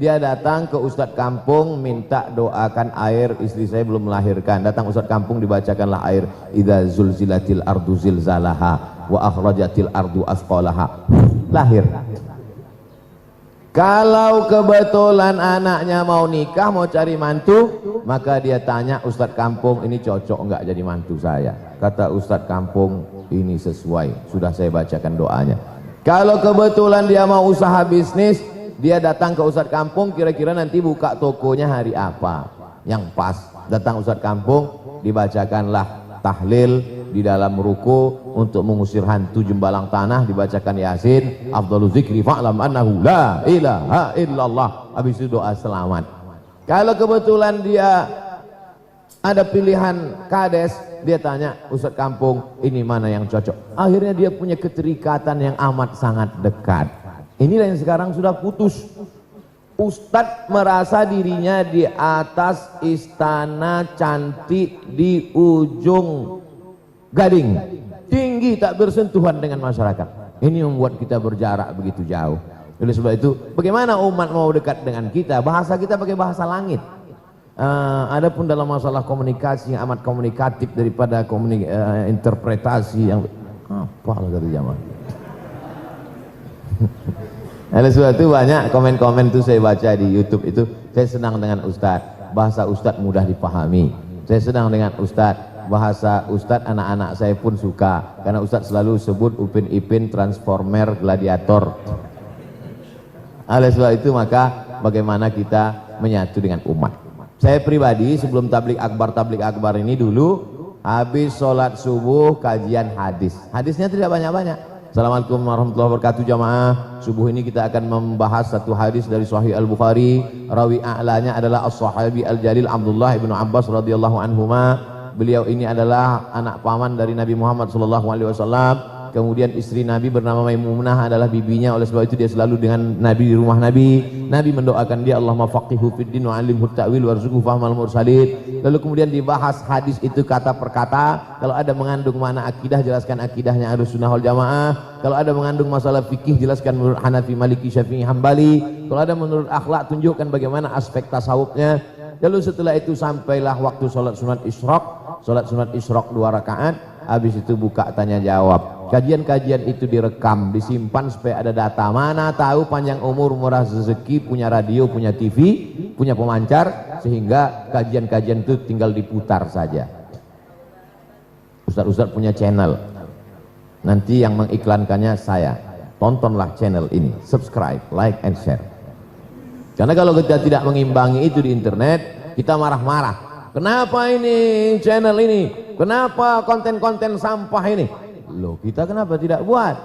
dia datang ke ustadz kampung minta doakan air, istri saya belum melahirkan. Datang ustadz kampung, dibacakanlah air. Idza zulzilatil ardu zilzalaha wa akhrajatil ardu asqalaha. Lahir. Kalau kebetulan anaknya mau nikah, mau cari mantu, maka dia tanya ustadz kampung, ini cocok enggak jadi mantu saya? Kata ustadz kampung, ini sesuai, sudah saya bacakan doanya. Kalau kebetulan dia mau usaha bisnis, dia datang ke Ustadz kampung, kira-kira nanti buka tokonya hari apa yang pas. Datang Ustadz kampung, dibacakanlah tahlil di dalam ruku untuk mengusir hantu jembalang tanah, dibacakan Yasin, afdhalu zikri fa'lam annahu la ilaha illallah, habis itu doa selamat. Kalau kebetulan dia ada pilihan kades, dia tanya Ustadz kampung, ini mana yang cocok. Akhirnya dia punya keterikatan yang amat sangat dekat. Inilah yang sekarang sudah putus. Ustadz merasa dirinya di atas istana cantik di ujung Gading, tinggi tak bersentuhan dengan masyarakat. Ini membuat kita berjarak begitu jauh. Oleh sebab itu, bagaimana umat mau dekat dengan kita? Bahasa kita pakai bahasa langit. Adapun dalam masalah komunikasi yang amat komunikatif daripada interpretasi yang apa kata jamaah. Oleh sebab itu banyak komen-komen itu saya baca di YouTube itu. Saya senang dengan Ustadz, bahasa Ustadz mudah dipahami. Saya senang dengan Ustadz, bahasa Ustadz anak-anak saya pun suka, karena Ustadz selalu sebut Upin Ipin, Transformer, Gladiator. Oleh sebab itu maka bagaimana kita menyatu dengan umat. Saya pribadi sebelum tablik akbar ini dulu habis sholat subuh kajian hadis. Hadisnya tidak banyak-banyak. Assalamualaikum warahmatullahi wabarakatuh jamaah. Subuh ini kita akan membahas satu hadis dari Sahih Al-Bukhari. Rawi a'lanya adalah As-Sahabi Al-Jalil Abdullah ibnu Abbas radhiyallahu anhuma. Beliau ini adalah anak paman dari Nabi Muhammad sallallahu alaihi wasallam. Kemudian istri Nabi bernama Maimunah adalah bibinya. Oleh sebab itu dia selalu dengan Nabi di rumah Nabi. Nabi mendoakan dia, Allahumma faqihu fid din wa 'allimhu ta'wil warzuqhu fahmal mursalin. Lalu kemudian dibahas hadis itu kata per kata. Kalau ada mengandung makna akidah, jelaskan akidahnya Ahlussunnah wal Jamaah. Kalau ada mengandung masalah fikih, jelaskan menurut Hanafi, Maliki, Syafi'i, Hambali. Kalau ada menurut akhlak, tunjukkan bagaimana aspek tasawufnya. Lalu setelah itu sampailah waktu sholat sunat isyraq. Sholat sunat isyraq 2 rakaat. Habis itu buka tanya jawab. Kajian-kajian itu direkam, disimpan supaya ada data. Mana tahu panjang umur, murah rezeki, punya radio, punya TV, punya pemancar, sehingga kajian-kajian itu tinggal diputar saja. Ustadz-ustadz punya channel, nanti yang mengiklankannya saya. Tontonlah channel ini, subscribe, like, and share. Karena kalau kita tidak mengimbangi itu di internet, kita marah-marah. Kenapa ini channel ini? Kenapa konten-konten sampah ini? Loh, kita kenapa tidak buat?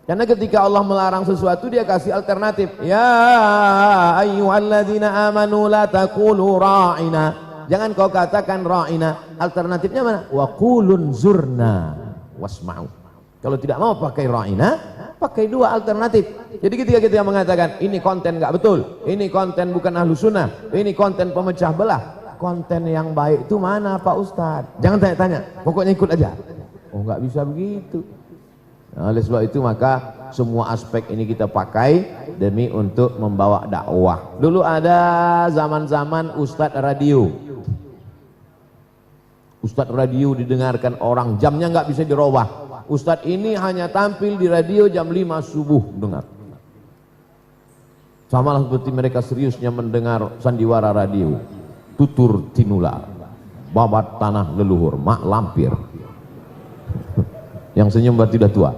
Karena ketika Allah melarang sesuatu, dia kasih alternatif. Ya ayyuhalladzina amanu la taqulu ra'ina. Jangan kau katakan ra'ina. Alternatifnya mana? Wa qulun zurna wasma'u. Kalau tidak mau pakai ra'ina, pakai 2 alternatif. Jadi ketika kita mengatakan ini konten enggak betul, ini konten bukan ahlu sunnah, ini konten pemecah belah, konten yang baik itu mana Pak Ustadz? Jangan tanya-tanya, pokoknya ikut aja. Oh, nggak bisa begitu. Nah, oleh sebab itu maka semua aspek ini kita pakai demi untuk membawa dakwah. Dulu ada zaman-zaman Ustadz radio. Ustadz radio didengarkan orang, jamnya nggak bisa dirubah. Ustadz ini hanya tampil di radio jam 5 subuh dengar. Sama seperti mereka seriusnya mendengar sandiwara radio. Tutur tinular, babat tanah leluhur, mak lampir. Yang senyum berarti sudah tua.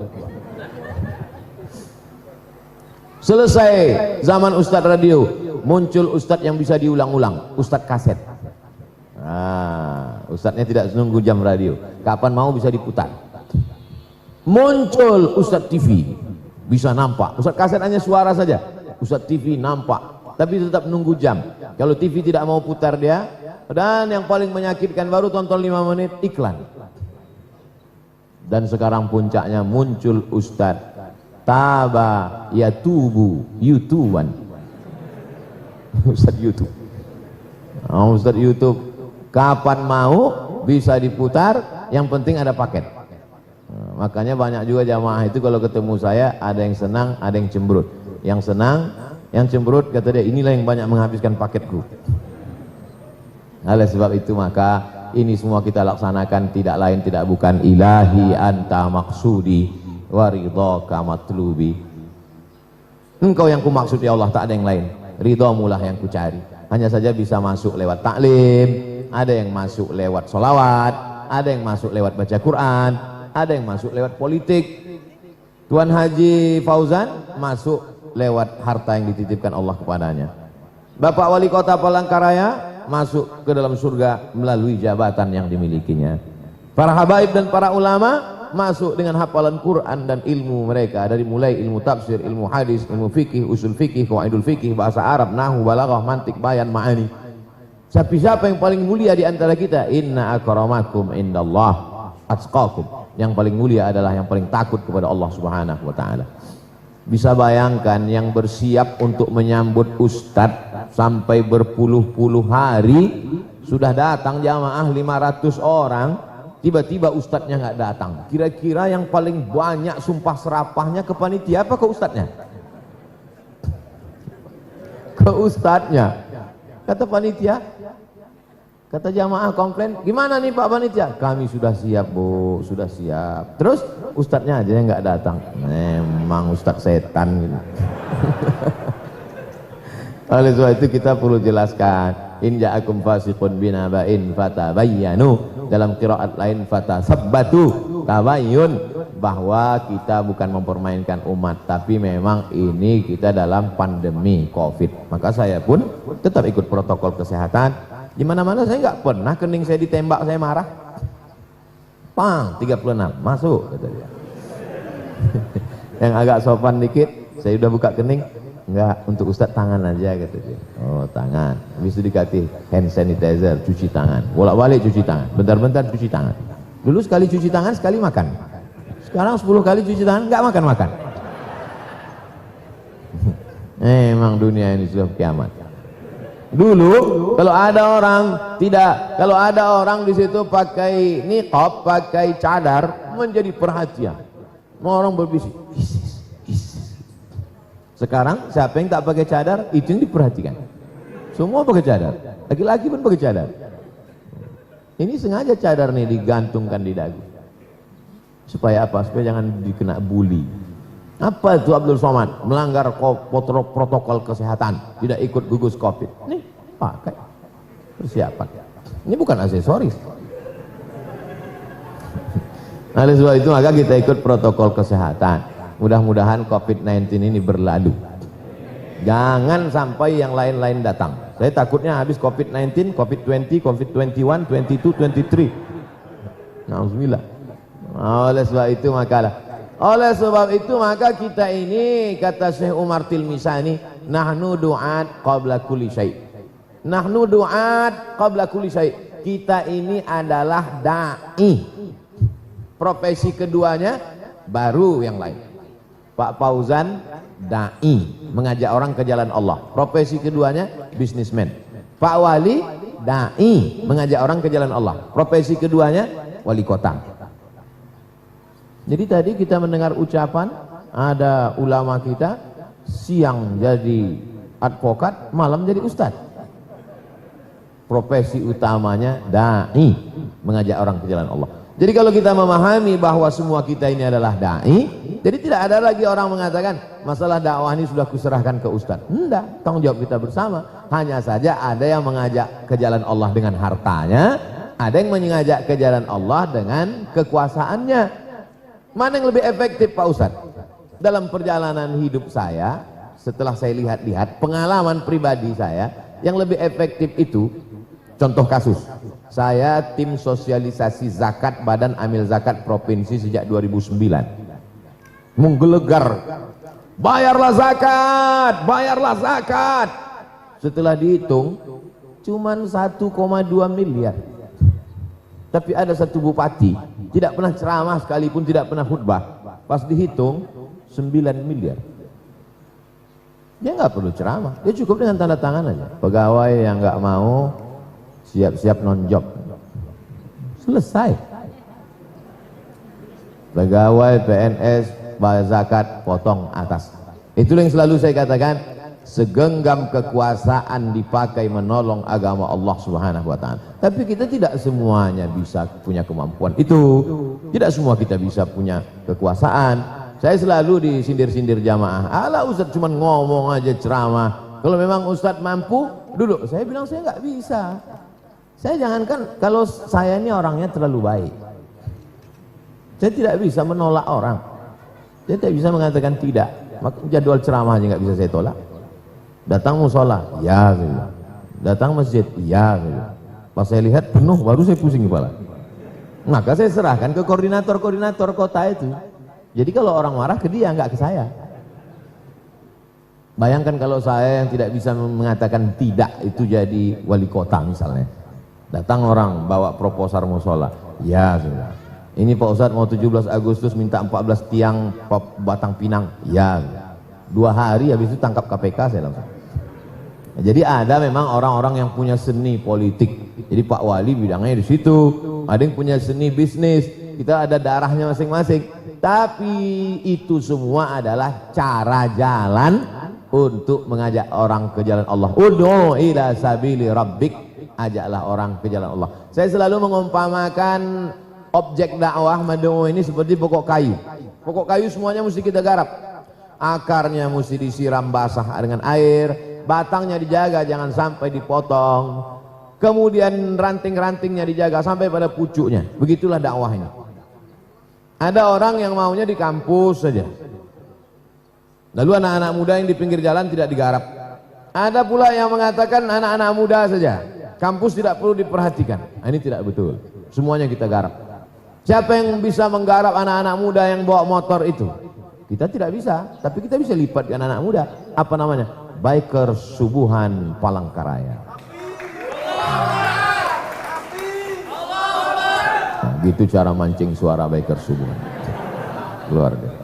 Selesai zaman Ustadz radio, muncul Ustadz yang bisa diulang-ulang, Ustadz kaset. Ustadznya tidak menunggu jam radio, kapan mau bisa diputar. Muncul Ustadz TV, bisa nampak. Ustadz kaset hanya suara saja, Ustadz TV nampak, tapi tetap menunggu jam. Kalau TV tidak mau putar dia, dan yang paling menyakitkan baru tonton 5 menit iklan. Dan sekarang puncaknya muncul Ustadz Taba Yatubu YouTubean. Ustadz YouTube. Ustadz YouTube kapan mau bisa diputar, yang penting ada paket. Makanya banyak juga jamaah itu kalau ketemu saya ada yang senang, ada yang cemberut. Yang senang, yang cemberut kata dia, inilah yang banyak menghabiskan paketku. Oleh sebab itu maka ini semua kita laksanakan tidak lain tidak bukan ilahi anta maksudi wa ridhaka matlubi. Engkau yang ku maksud ya Allah, tak ada yang lain. Ridhamu lah yang ku cari. Hanya saja bisa masuk lewat taklim, ada yang masuk lewat sholawat, ada yang masuk lewat baca Quran, ada yang masuk lewat politik. Tuan Haji Fauzan masuk lewat harta yang dititipkan Allah kepadanya. Bapak Wali Kota Palangkaraya masuk ke dalam surga melalui jabatan yang dimilikinya. Para habaib dan para ulama masuk dengan hafalan Quran dan ilmu mereka, dari mulai ilmu tafsir, ilmu hadis, ilmu fikih, usul fikih, qawaidul fikih, bahasa Arab, nahwu, balaghah, mantik, bayan, ma'ani. Siapa yang paling mulia di antara kita? Inna akramakum indallah atqakum. Yang paling mulia adalah yang paling takut kepada Allah Subhanahu wa taala. Bisa bayangkan yang bersiap untuk menyambut ustadz sampai berpuluh-puluh hari, sudah datang jamaah 500 orang, tiba-tiba ustadznya nggak datang. Kira-kira yang paling banyak sumpah serapahnya ke panitia apa ke ustadznya? Ke ustadznya. Kata panitia, kata jamaah komplain, gimana nih Pak panitia? Kami sudah siap Bu, sudah siap. Terus ustadznya aja yang nggak datang. Memang ustadz setan gitu. Oleh sebab itu kita perlu jelaskan, in ja'akum fasiqun binaba'in fatabayyanu. Dalam qiraat lain fatasabbatu, tabayyun, bahwa kita bukan mempermainkan umat, tapi memang ini kita dalam pandemi Covid. Maka saya pun tetap ikut protokol kesehatan. Di mana-mana saya nggak pernah kening saya ditembak saya marah. Pang 36 masuk kata dia. Yang agak sopan dikit, saya udah buka kening. Enggak, untuk Ustadz tangan aja kata dia. Oh tangan, habis itu dikasih hand sanitizer, cuci tangan, bolak-balik cuci tangan, bentar-bentar cuci tangan. Dulu sekali cuci tangan sekali makan, sekarang 10 kali cuci tangan nggak makan-makan. Emang dunia ini sudah kiamat. Dulu kalau ada orang di situ pakai niqab, pakai cadar, menjadi perhatian. Orang berbisik. Sekarang siapa yang tak pakai cadar, itu yang diperhatikan. Semua pakai cadar, laki-laki pun pakai cadar. Ini sengaja cadar nih digantungkan di dagu. Supaya apa? Supaya jangan dikena bully. Apa itu Abdul Somad? Melanggar protokol kesehatan, tidak ikut gugus Covid. Nih, pakai persiapan. Ini bukan aksesoris. Oleh sebab itu maka kita ikut protokol kesehatan. Mudah-mudahan Covid-19 ini berlalu. Jangan sampai yang lain-lain datang. Saya takutnya habis Covid-19, Covid-20, Covid-21, 22, 23. Nauzubillah. Oleh sebab itu maka kita ini, kata Syekh Umar Tilmisani, nahnu du'at qabla kulli syai'. Nahnu du'at qabla kulli syai'. Kita ini adalah da'i. Profesi keduanya baru yang lain. Pak Fauzan da'i, mengajak orang ke jalan Allah. Profesi keduanya bisnismen. Pak Wali da'i, mengajak orang ke jalan Allah. Profesi keduanya wali kota. Jadi tadi kita mendengar ucapan ada ulama kita siang jadi advokat, malam jadi ustadz. Profesi utamanya da'i, mengajak orang ke jalan Allah. Jadi kalau kita memahami bahwa semua kita ini adalah da'i, jadi tidak ada lagi orang mengatakan masalah dakwah ini sudah kuserahkan ke ustadz. Enggak, tanggung jawab kita bersama. Hanya saja ada yang mengajak ke jalan Allah dengan hartanya, ada yang mengajak ke jalan Allah dengan kekuasaannya. Mana yang lebih efektif Pak Ustadz? Dalam perjalanan hidup saya, setelah saya lihat-lihat pengalaman pribadi saya, yang lebih efektif itu, contoh kasus, saya tim sosialisasi zakat Badan Amil Zakat Provinsi sejak 2009. Menggelegar, bayarlah zakat, bayarlah zakat. Setelah dihitung, cuman 1,2 miliar. Tapi ada satu bupati, tidak pernah ceramah sekalipun, tidak pernah khutbah. Pas dihitung, 9 miliar. Dia nggak perlu ceramah, dia cukup dengan tanda tangan aja. Pegawai yang nggak mau, siap-siap non-job. Selesai. Pegawai PNS bayar zakat, potong atas. Itulah yang selalu saya katakan, segenggam kekuasaan dipakai menolong agama Allah Subhanahu wa taala. Tapi kita tidak semuanya bisa punya kemampuan itu. Tidak semua kita bisa punya kekuasaan. Saya selalu disindir-sindir jamaah. Alah Ustaz cuma ngomong aja ceramah. Kalau memang Ustaz mampu, duduk. Saya bilang saya nggak bisa. Saya jangankan kalau saya ini orangnya terlalu baik. Saya tidak bisa menolak orang. Saya tidak bisa mengatakan tidak. Jadwal ceramah aja nggak bisa saya tolak. Datang musola, ya. Datang masjid, ya. Pas saya lihat penuh, baru saya pusing kepala. Maka saya serahkan ke koordinator kota itu. Jadi kalau orang marah ke dia, nggak ke saya. Bayangkan kalau saya yang tidak bisa mengatakan tidak itu jadi wali kota misalnya. Datang orang bawa proposal musola, ya sudah. Ini Pak Ustadz mau 17 Agustus minta 14 tiang Batang Pinang, ya. 2 hari habis itu tangkap KPK saya langsung. Jadi ada memang orang-orang yang punya seni politik. Jadi Pak Wali bidangnya di situ, ada yang punya seni bisnis. Kita ada darahnya masing-masing. Tapi itu semua adalah cara jalan untuk mengajak orang ke jalan Allah. Ud'u ila sabili rabbik, ajaklah orang ke jalan Allah. Saya selalu mengumpamakan objek dakwah mad'u ini seperti pokok kayu. Pokok kayu semuanya mesti kita garap. Akarnya mesti disiram basah dengan air, batangnya dijaga jangan sampai dipotong. Kemudian ranting-rantingnya dijaga sampai pada pucuknya. Begitulah dakwah ini. Ada orang yang maunya di kampus saja. Lalu anak-anak muda yang di pinggir jalan tidak digarap. Ada pula yang mengatakan anak-anak muda saja, kampus tidak perlu diperhatikan. Nah, ini tidak betul. Semuanya kita garap. Siapa yang bisa menggarap anak-anak muda yang bawa motor itu? Kita tidak bisa, tapi kita bisa lipat ke anak-anak muda. Apa namanya? Biker Subuhan Palangkaraya. Nah, gitu cara mancing suara biker Subuhan. Keluarga.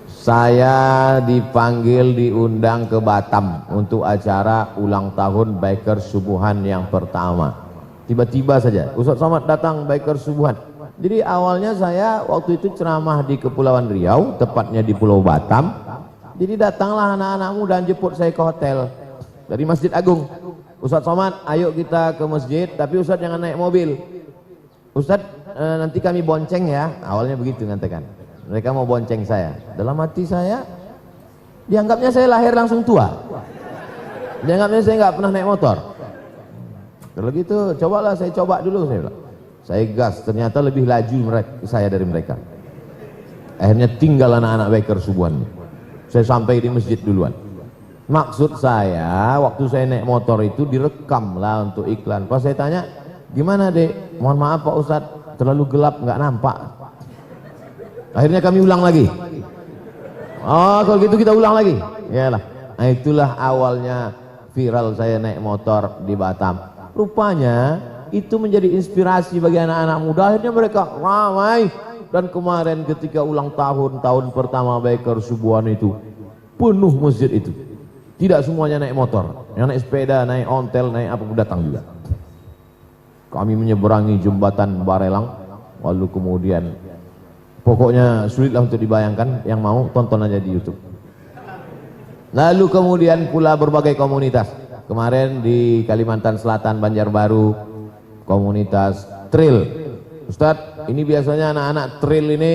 Saya dipanggil diundang ke Batam untuk acara ulang tahun Biker Subuhan yang pertama. Tiba-tiba saja Ustadz Somad datang Biker Subuhan. Jadi awalnya saya waktu itu ceramah di Kepulauan Riau, tepatnya di Pulau Batam. Jadi datanglah anak-anak muda jemput saya ke hotel dari Masjid Agung. Ustadz Somad, ayo kita ke masjid, tapi Ustadz jangan naik mobil. Ustadz nanti kami bonceng ya. Awalnya begitu ngatakan. Mereka mau bonceng saya. Dalam hati saya, dianggapnya saya lahir langsung tua. Dianggapnya saya nggak pernah naik motor. Kalau gitu, cobalah saya coba dulu. Saya bilang. Saya gas, ternyata lebih laju saya dari mereka. Akhirnya tinggal anak-anak biker Subuhan. Saya sampai di masjid duluan. Maksud saya, waktu saya naik motor itu direkam lah untuk iklan. Pas saya tanya, gimana dek? Mohon maaf Pak Ustadz, terlalu gelap nggak nampak. Akhirnya kami ulang lagi. Oh kalau gitu kita ulang lagi. Yalah. Nah itulah awalnya viral saya naik motor di Batam. Rupanya itu menjadi inspirasi bagi anak-anak muda. Akhirnya mereka ramai. Dan kemarin ketika ulang tahun pertama Biker Subuhan itu penuh masjid itu. Tidak semuanya naik motor. Yang naik sepeda, naik ontel, naik apa pun datang juga. Kami menyeberangi jembatan Barelang. Lalu kemudian pokoknya sulitlah untuk dibayangkan, yang mau tonton aja di YouTube. Lalu kemudian pula berbagai komunitas. Kemarin di Kalimantan Selatan, Banjarbaru, komunitas trail. Ustadz, ini biasanya anak-anak trail ini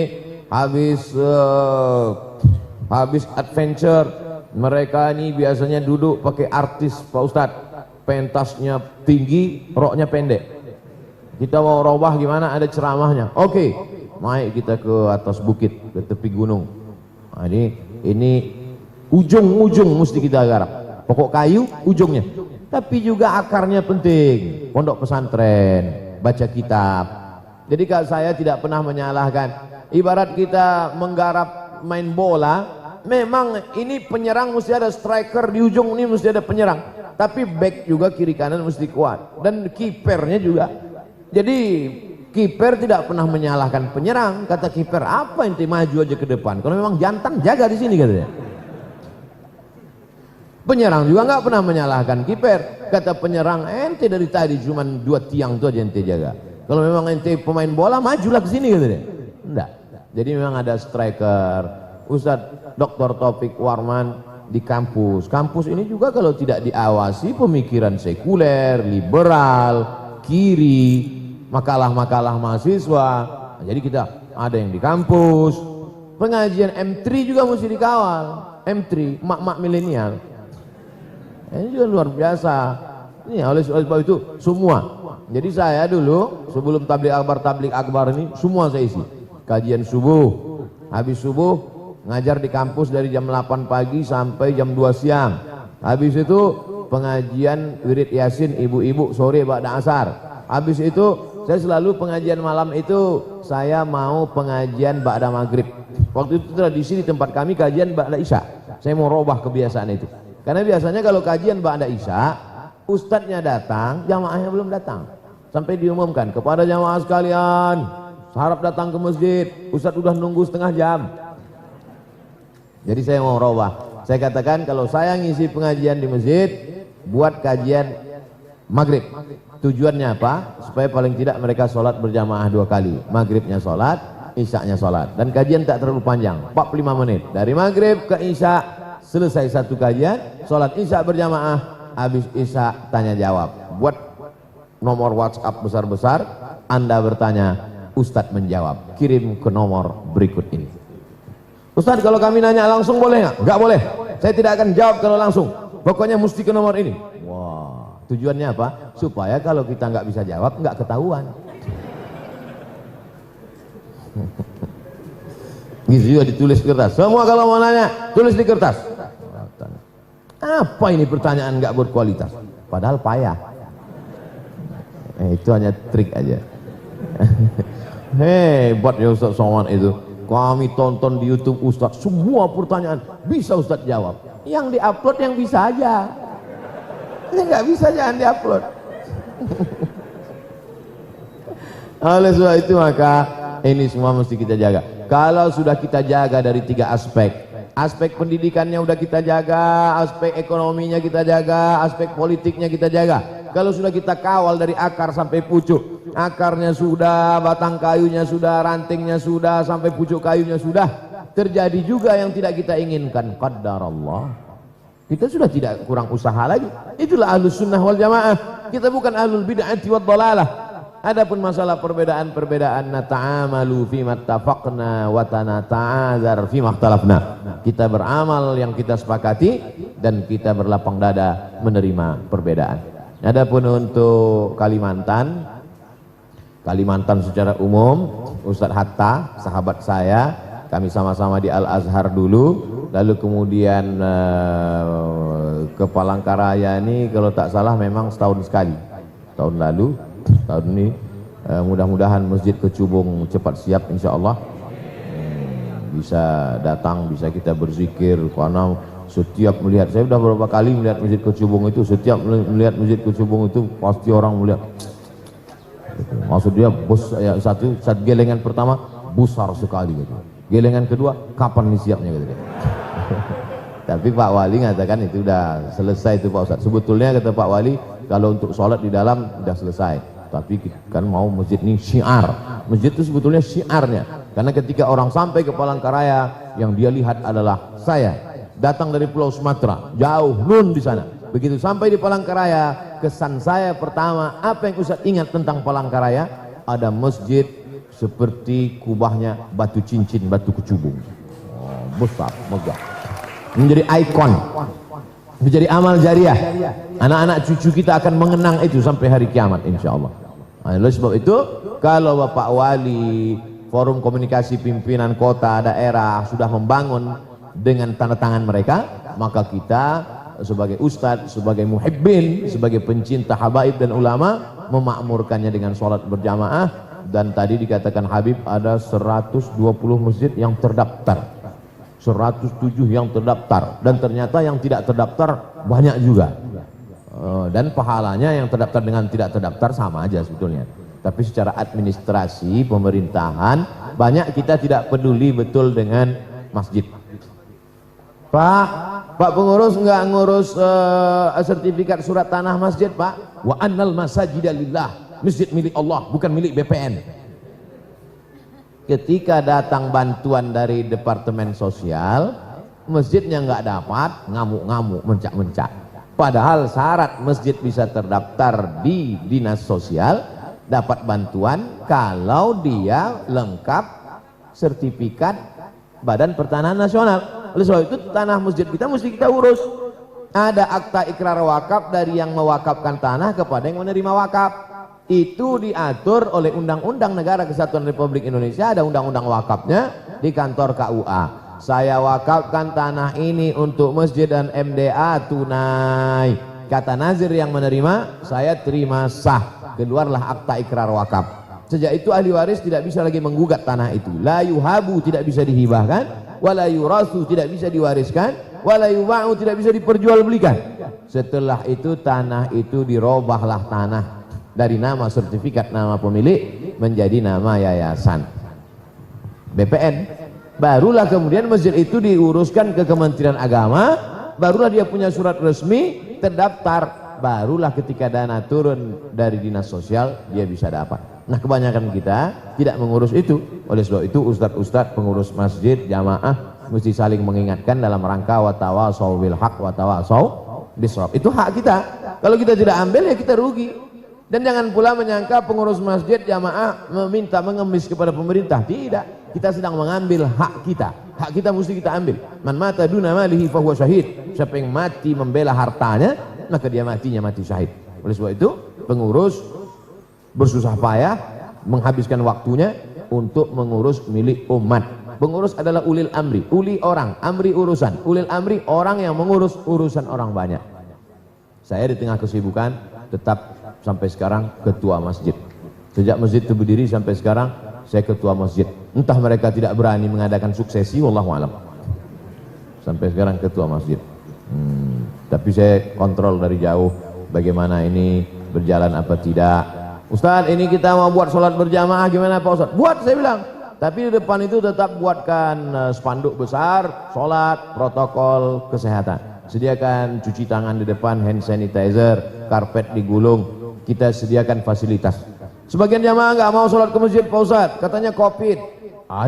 habis adventure. Mereka ini biasanya duduk pakai artis Pak Ustadz. Pentasnya tinggi, roknya pendek. Kita mau robah gimana? Ada ceramahnya. Oke. Naik kita ke atas bukit, ke tepi gunung. Nah, ini ujung-ujung mesti kita garap. Pokok kayu ujungnya. Tapi juga akarnya penting. Pondok pesantren, baca kitab. Jadi kalau saya tidak pernah menyalahkan. Ibarat kita menggarap main bola, memang ini penyerang mesti ada striker di ujung ini mesti ada penyerang. Tapi back juga kiri kanan mesti kuat. Dan kipernya juga. Jadi kiper tidak pernah menyalahkan penyerang. Kata kiper, apa ente maju aja ke depan? Kalau memang jantan jaga di sini katanya. Penyerang juga nggak pernah menyalahkan kiper. Kata penyerang, ente dari tadi cuma 2 tiang itu aja ente jaga. Kalau memang ente pemain bola, majulah ke sini katanya. Enggak. Jadi memang ada striker. Ustadz Dr. Taufik Warman di kampus. Kampus ini juga kalau tidak diawasi pemikiran sekuler, liberal, kiri, makalah-makalah mahasiswa. Nah, jadi kita ada yang di kampus. Pengajian M3 juga mesti dikawal. M3, mak-mak milenial. Ini juga luar biasa. Ini oleh sebab itu semua. Jadi saya dulu sebelum tabligh akbar ini semua saya isi. Kajian subuh, habis subuh ngajar di kampus dari jam 8 pagi sampai jam 2 siang. Habis itu pengajian wirid yasin ibu-ibu sore ba'da asar. Habis itu saya selalu pengajian malam itu saya mau pengajian ba'da maghrib. Waktu itu tradisi di tempat kami kajian ba'da isya. Saya mau robah kebiasaan itu. Karena biasanya kalau kajian ba'da isya, ustadznya datang, jamaahnya belum datang. Sampai diumumkan kepada jamaah sekalian, harap datang ke masjid, ustadz udah nunggu setengah jam. Jadi saya mau robah. Saya katakan kalau saya ngisi pengajian di masjid, buat kajian maghrib. Tujuannya apa? Supaya paling tidak mereka sholat berjamaah 2 kali. Maghribnya sholat, isya'nya sholat. Dan kajian tak terlalu panjang, 45 menit. Dari maghrib ke isya, selesai satu kajian, sholat isya berjamaah, habis isya tanya jawab. Buat nomor WhatsApp besar-besar, Anda bertanya, Ustadz menjawab. Kirim ke nomor berikut ini. Ustadz, kalau kami nanya langsung boleh nggak? Nggak boleh. Saya tidak akan jawab kalau langsung. Pokoknya mesti ke nomor ini. Wah, tujuannya apa? Supaya kalau kita nggak bisa jawab, nggak ketahuan. Gitu juga ditulis di kertas. Semua kalau mau nanya, tulis di kertas. Apa ini pertanyaan nggak berkualitas? Padahal payah. Itu hanya trik aja. Hebat ya Ustadz Somad itu. Kami tonton di YouTube Ustadz, semua pertanyaan bisa Ustadz jawab. Yang diupload yang bisa aja. Yang nggak bisa jangan diupload. Oleh sebab itu maka ini semua mesti kita jaga. Kalau sudah kita jaga dari 3 aspek, aspek pendidikannya udah kita jaga, aspek ekonominya kita jaga, aspek politiknya kita jaga. Kalau sudah kita kawal dari akar sampai pucuk, akarnya sudah, batang kayunya sudah, rantingnya sudah, sampai pucuk kayunya sudah, terjadi juga yang tidak kita inginkan. Qadarallah. Kita sudah tidak kurang usaha lagi. Itulah ahlus sunnah wal jamaah. Kita bukan ahlul bid'ati wad dhalalah. Adapun masalah perbedaan-perbedaan, nata'amalu fima ittafaqna wa tanata'adzar fima ikhtalafna. Kita beramal yang kita sepakati dan kita berlapang dada menerima perbedaan. Adapun untuk Kalimantan secara umum, Ustadz Hatta, sahabat saya, kami sama-sama di Al-Azhar dulu, lalu kemudian ke Palangkaraya ini kalau tak salah memang setahun sekali. Tahun lalu, tahun ini mudah-mudahan Masjid Kecubung cepat siap insya Allah. Bisa datang, bisa kita berzikir, karena setiap melihat, saya sudah beberapa kali melihat Masjid Kecubung itu, setiap melihat Masjid Kecubung itu pasti orang melihat. Maksud dia bos, ya, satu gelengan pertama besar sekali gitu. Gelengan kedua kapan nih siapnya gitu. Tapi Pak Wali mengatakan itu sudah selesai itu Pak Ustadz. Sebetulnya kata Pak Wali kalau untuk sholat di dalam sudah selesai. Tapi kan mau masjid ini syiar. Masjid itu sebetulnya syiarnya. Karena ketika orang sampai ke Palangkaraya, yang dia lihat adalah saya datang dari Pulau Sumatera, jauh nun di sana. Begitu sampai di Palangkaraya, kesan saya pertama, apa yang Ustadz ingat tentang Palangkaraya? Ada masjid seperti kubahnya batu cincin, batu kecubung. Besar, megah. Menjadi ikon, menjadi amal jariah. Anak-anak cucu kita akan mengenang itu sampai hari kiamat insya Allah. Oleh sebab itu, kalau Bapak Wali, Forum Komunikasi Pimpinan Kota Daerah sudah membangun dengan tanda tangan mereka, maka kita sebagai ustadz, sebagai muhibbin, sebagai pencinta habaib dan ulama memakmurkannya dengan sholat berjamaah. Dan tadi dikatakan Habib ada 120 masjid yang terdaftar, 107 yang terdaftar, dan ternyata yang tidak terdaftar banyak juga. Dan pahalanya yang terdaftar dengan tidak terdaftar sama aja sebetulnya. Tapi secara administrasi pemerintahan banyak kita tidak peduli betul dengan masjid. Pak pengurus nggak ngurus sertifikat surat tanah masjid Pak? Wa annal masajida lillah, masjid milik Allah bukan milik BPN. Ketika datang bantuan dari Departemen Sosial, masjidnya nggak dapat, ngamuk-ngamuk, mencak-mencak. Padahal syarat masjid bisa terdaftar di dinas sosial, dapat bantuan kalau dia lengkap sertifikat Badan Pertanahan Nasional. Oleh sebab itu tanah masjid kita mesti kita urus. Ada akta ikrar wakaf dari yang mewakafkan tanah kepada yang menerima wakaf. Itu diatur oleh Undang-Undang Negara Kesatuan Republik Indonesia, ada undang-undang wakafnya di kantor KUA. saya wakafkan tanah ini untuk masjid dan MDA tunai. Kata nazir yang menerima, saya terima sah. Keluarlah akta ikrar wakaf. Sejak itu ahli waris tidak bisa lagi menggugat tanah itu. La yuhabu, tidak bisa dihibahkan, wala yurasu, tidak bisa diwariskan, wala yuba'u, tidak bisa diperjualbelikan. Setelah itu tanah itu dirobahlah tanah dari nama sertifikat nama pemilik menjadi nama yayasan BPN. Barulah kemudian masjid itu diuruskan ke Kementerian Agama, barulah dia punya surat resmi, terdaftar, barulah ketika dana turun dari dinas sosial dia bisa dapat. Nah, kebanyakan kita tidak mengurus itu. Oleh sebab itu ustadz-ustadz pengurus masjid jamaah mesti saling mengingatkan dalam rangka watawasau bil haq watawasau bisawab. Itu hak kita. Kalau kita tidak ambil ya kita rugi. Dan jangan pula menyangka pengurus masjid jamaah meminta mengemis kepada pemerintah. Tidak, kita sedang mengambil hak kita. Hak kita mesti kita ambil. Man mata duna malihi fahuwa syahid. Siapa yang mati membela hartanya, maka dia matinya mati syahid. Oleh sebab itu pengurus bersusah payah menghabiskan waktunya untuk mengurus milik umat. Pengurus adalah ulil amri, uli orang, amri urusan. Ulil amri orang yang mengurus urusan orang banyak. Saya di tengah kesibukan tetap sampai sekarang ketua masjid. Sejak masjid itu berdiri sampai sekarang saya ketua masjid. Entah mereka tidak berani mengadakan suksesi, wallahu alam. Sampai sekarang ketua masjid. Tapi saya kontrol dari jauh bagaimana ini berjalan apa tidak. Ustadz, ini kita mau buat sholat berjamaah, gimana Pak Ustadz? Buat, saya bilang. Tapi di depan itu tetap buatkan spanduk besar, sholat, protokol kesehatan. Sediakan cuci tangan di depan, hand sanitizer, karpet digulung. Kita sediakan fasilitas. Sebagian jamaah nggak mau sholat ke masjid Pak Ustadz, katanya COVID.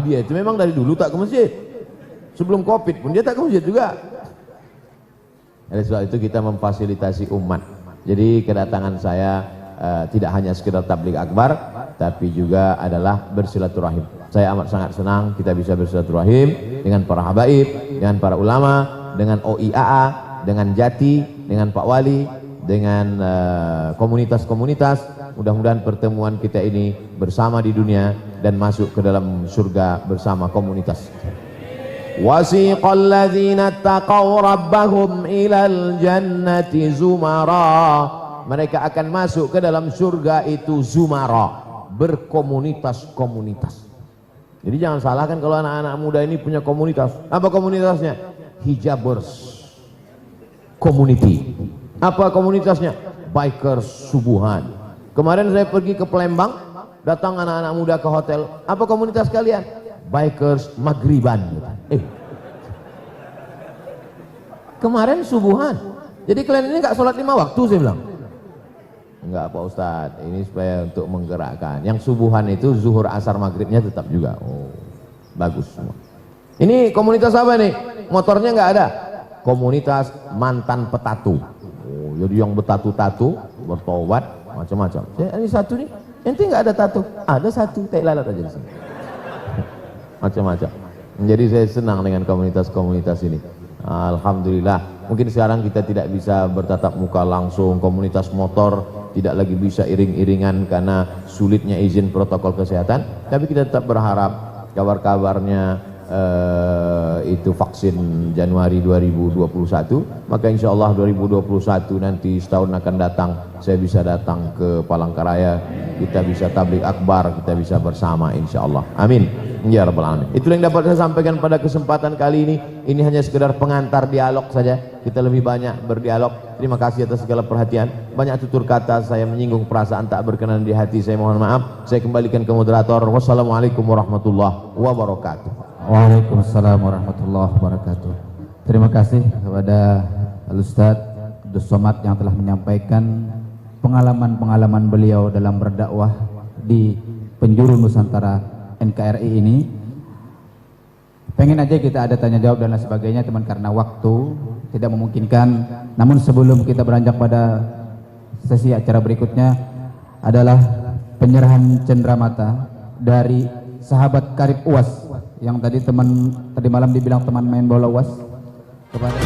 Dia itu memang dari dulu tak ke masjid. Sebelum COVID pun dia tak ke masjid juga. Oleh sebab itu kita memfasilitasi umat. Jadi kedatangan saya tidak hanya sekedar tabligh akbar, tapi juga adalah bersilaturahim. Saya amat sangat senang kita bisa bersilaturahim dengan para habaib, dengan para ulama, dengan OIAA, dengan Jati, dengan Pak Wali, dengan komunitas-komunitas. Mudah-mudahan pertemuan kita ini bersama di dunia dan masuk ke dalam surga bersama komunitas. Wasiqal ladzina taqaw rabbahum ilal jannati zumara. Mereka akan masuk ke dalam surga itu zumara, berkomunitas-komunitas. Jadi jangan salahkan kalau anak-anak muda ini punya komunitas. Apa komunitasnya? Hijabers community. Apa komunitasnya? Bikers subuhan. Kemarin saya pergi ke Palembang, datang anak-anak muda ke hotel. Apa komunitas kalian? Bikers maghriban. Kemarin subuhan. Jadi kalian ini gak sholat 5 waktu, saya bilang. Enggak Pak Ustadz, ini supaya untuk menggerakkan. Yang subuhan itu zuhur asar maghribnya tetap juga. Oh, bagus semua. Ini komunitas apa nih? Motornya nggak ada. Komunitas mantan petatu. Oh, jadi yang bertatu-tatu, bertobat, macam-macam. Ini satu nih, ente nggak ada tatu? Ada satu, tai lalat aja di sini. Macam-macam. Jadi saya senang dengan komunitas-komunitas ini. Alhamdulillah. Mungkin sekarang kita tidak bisa bertatap muka langsung, komunitas motor tidak lagi bisa iring-iringan karena sulitnya izin protokol kesehatan, tapi kita tetap berharap kabar-kabarnya itu vaksin Januari 2021, maka insya Allah 2021 nanti setahun akan datang saya bisa datang ke Palangkaraya, kita bisa tabligh akbar, kita bisa bersama insya Allah, amin ya rabbal alamin. Itulah yang dapat saya sampaikan pada kesempatan kali ini. Ini hanya sekedar pengantar dialog saja, kita lebih banyak berdialog. Terima kasih atas segala perhatian. Banyak tutur kata saya menyinggung perasaan tak berkenan di hati, saya mohon maaf. Saya kembalikan ke moderator. Wassalamualaikum warahmatullahi wabarakatuh. Waalaikumsalam warahmatullahi wabarakatuh. Terima kasih kepada Al-Ustaz Abdus Somad yang telah menyampaikan pengalaman-pengalaman beliau dalam berdakwah di penjuru Nusantara NKRI ini. Pengen aja kita ada tanya jawab dan lain sebagainya, teman, karena waktu tidak memungkinkan. Namun sebelum kita beranjak pada sesi acara berikutnya adalah penyerahan cenderamata dari sahabat karib UAS yang tadi malam dibilang teman main bola UAS kepada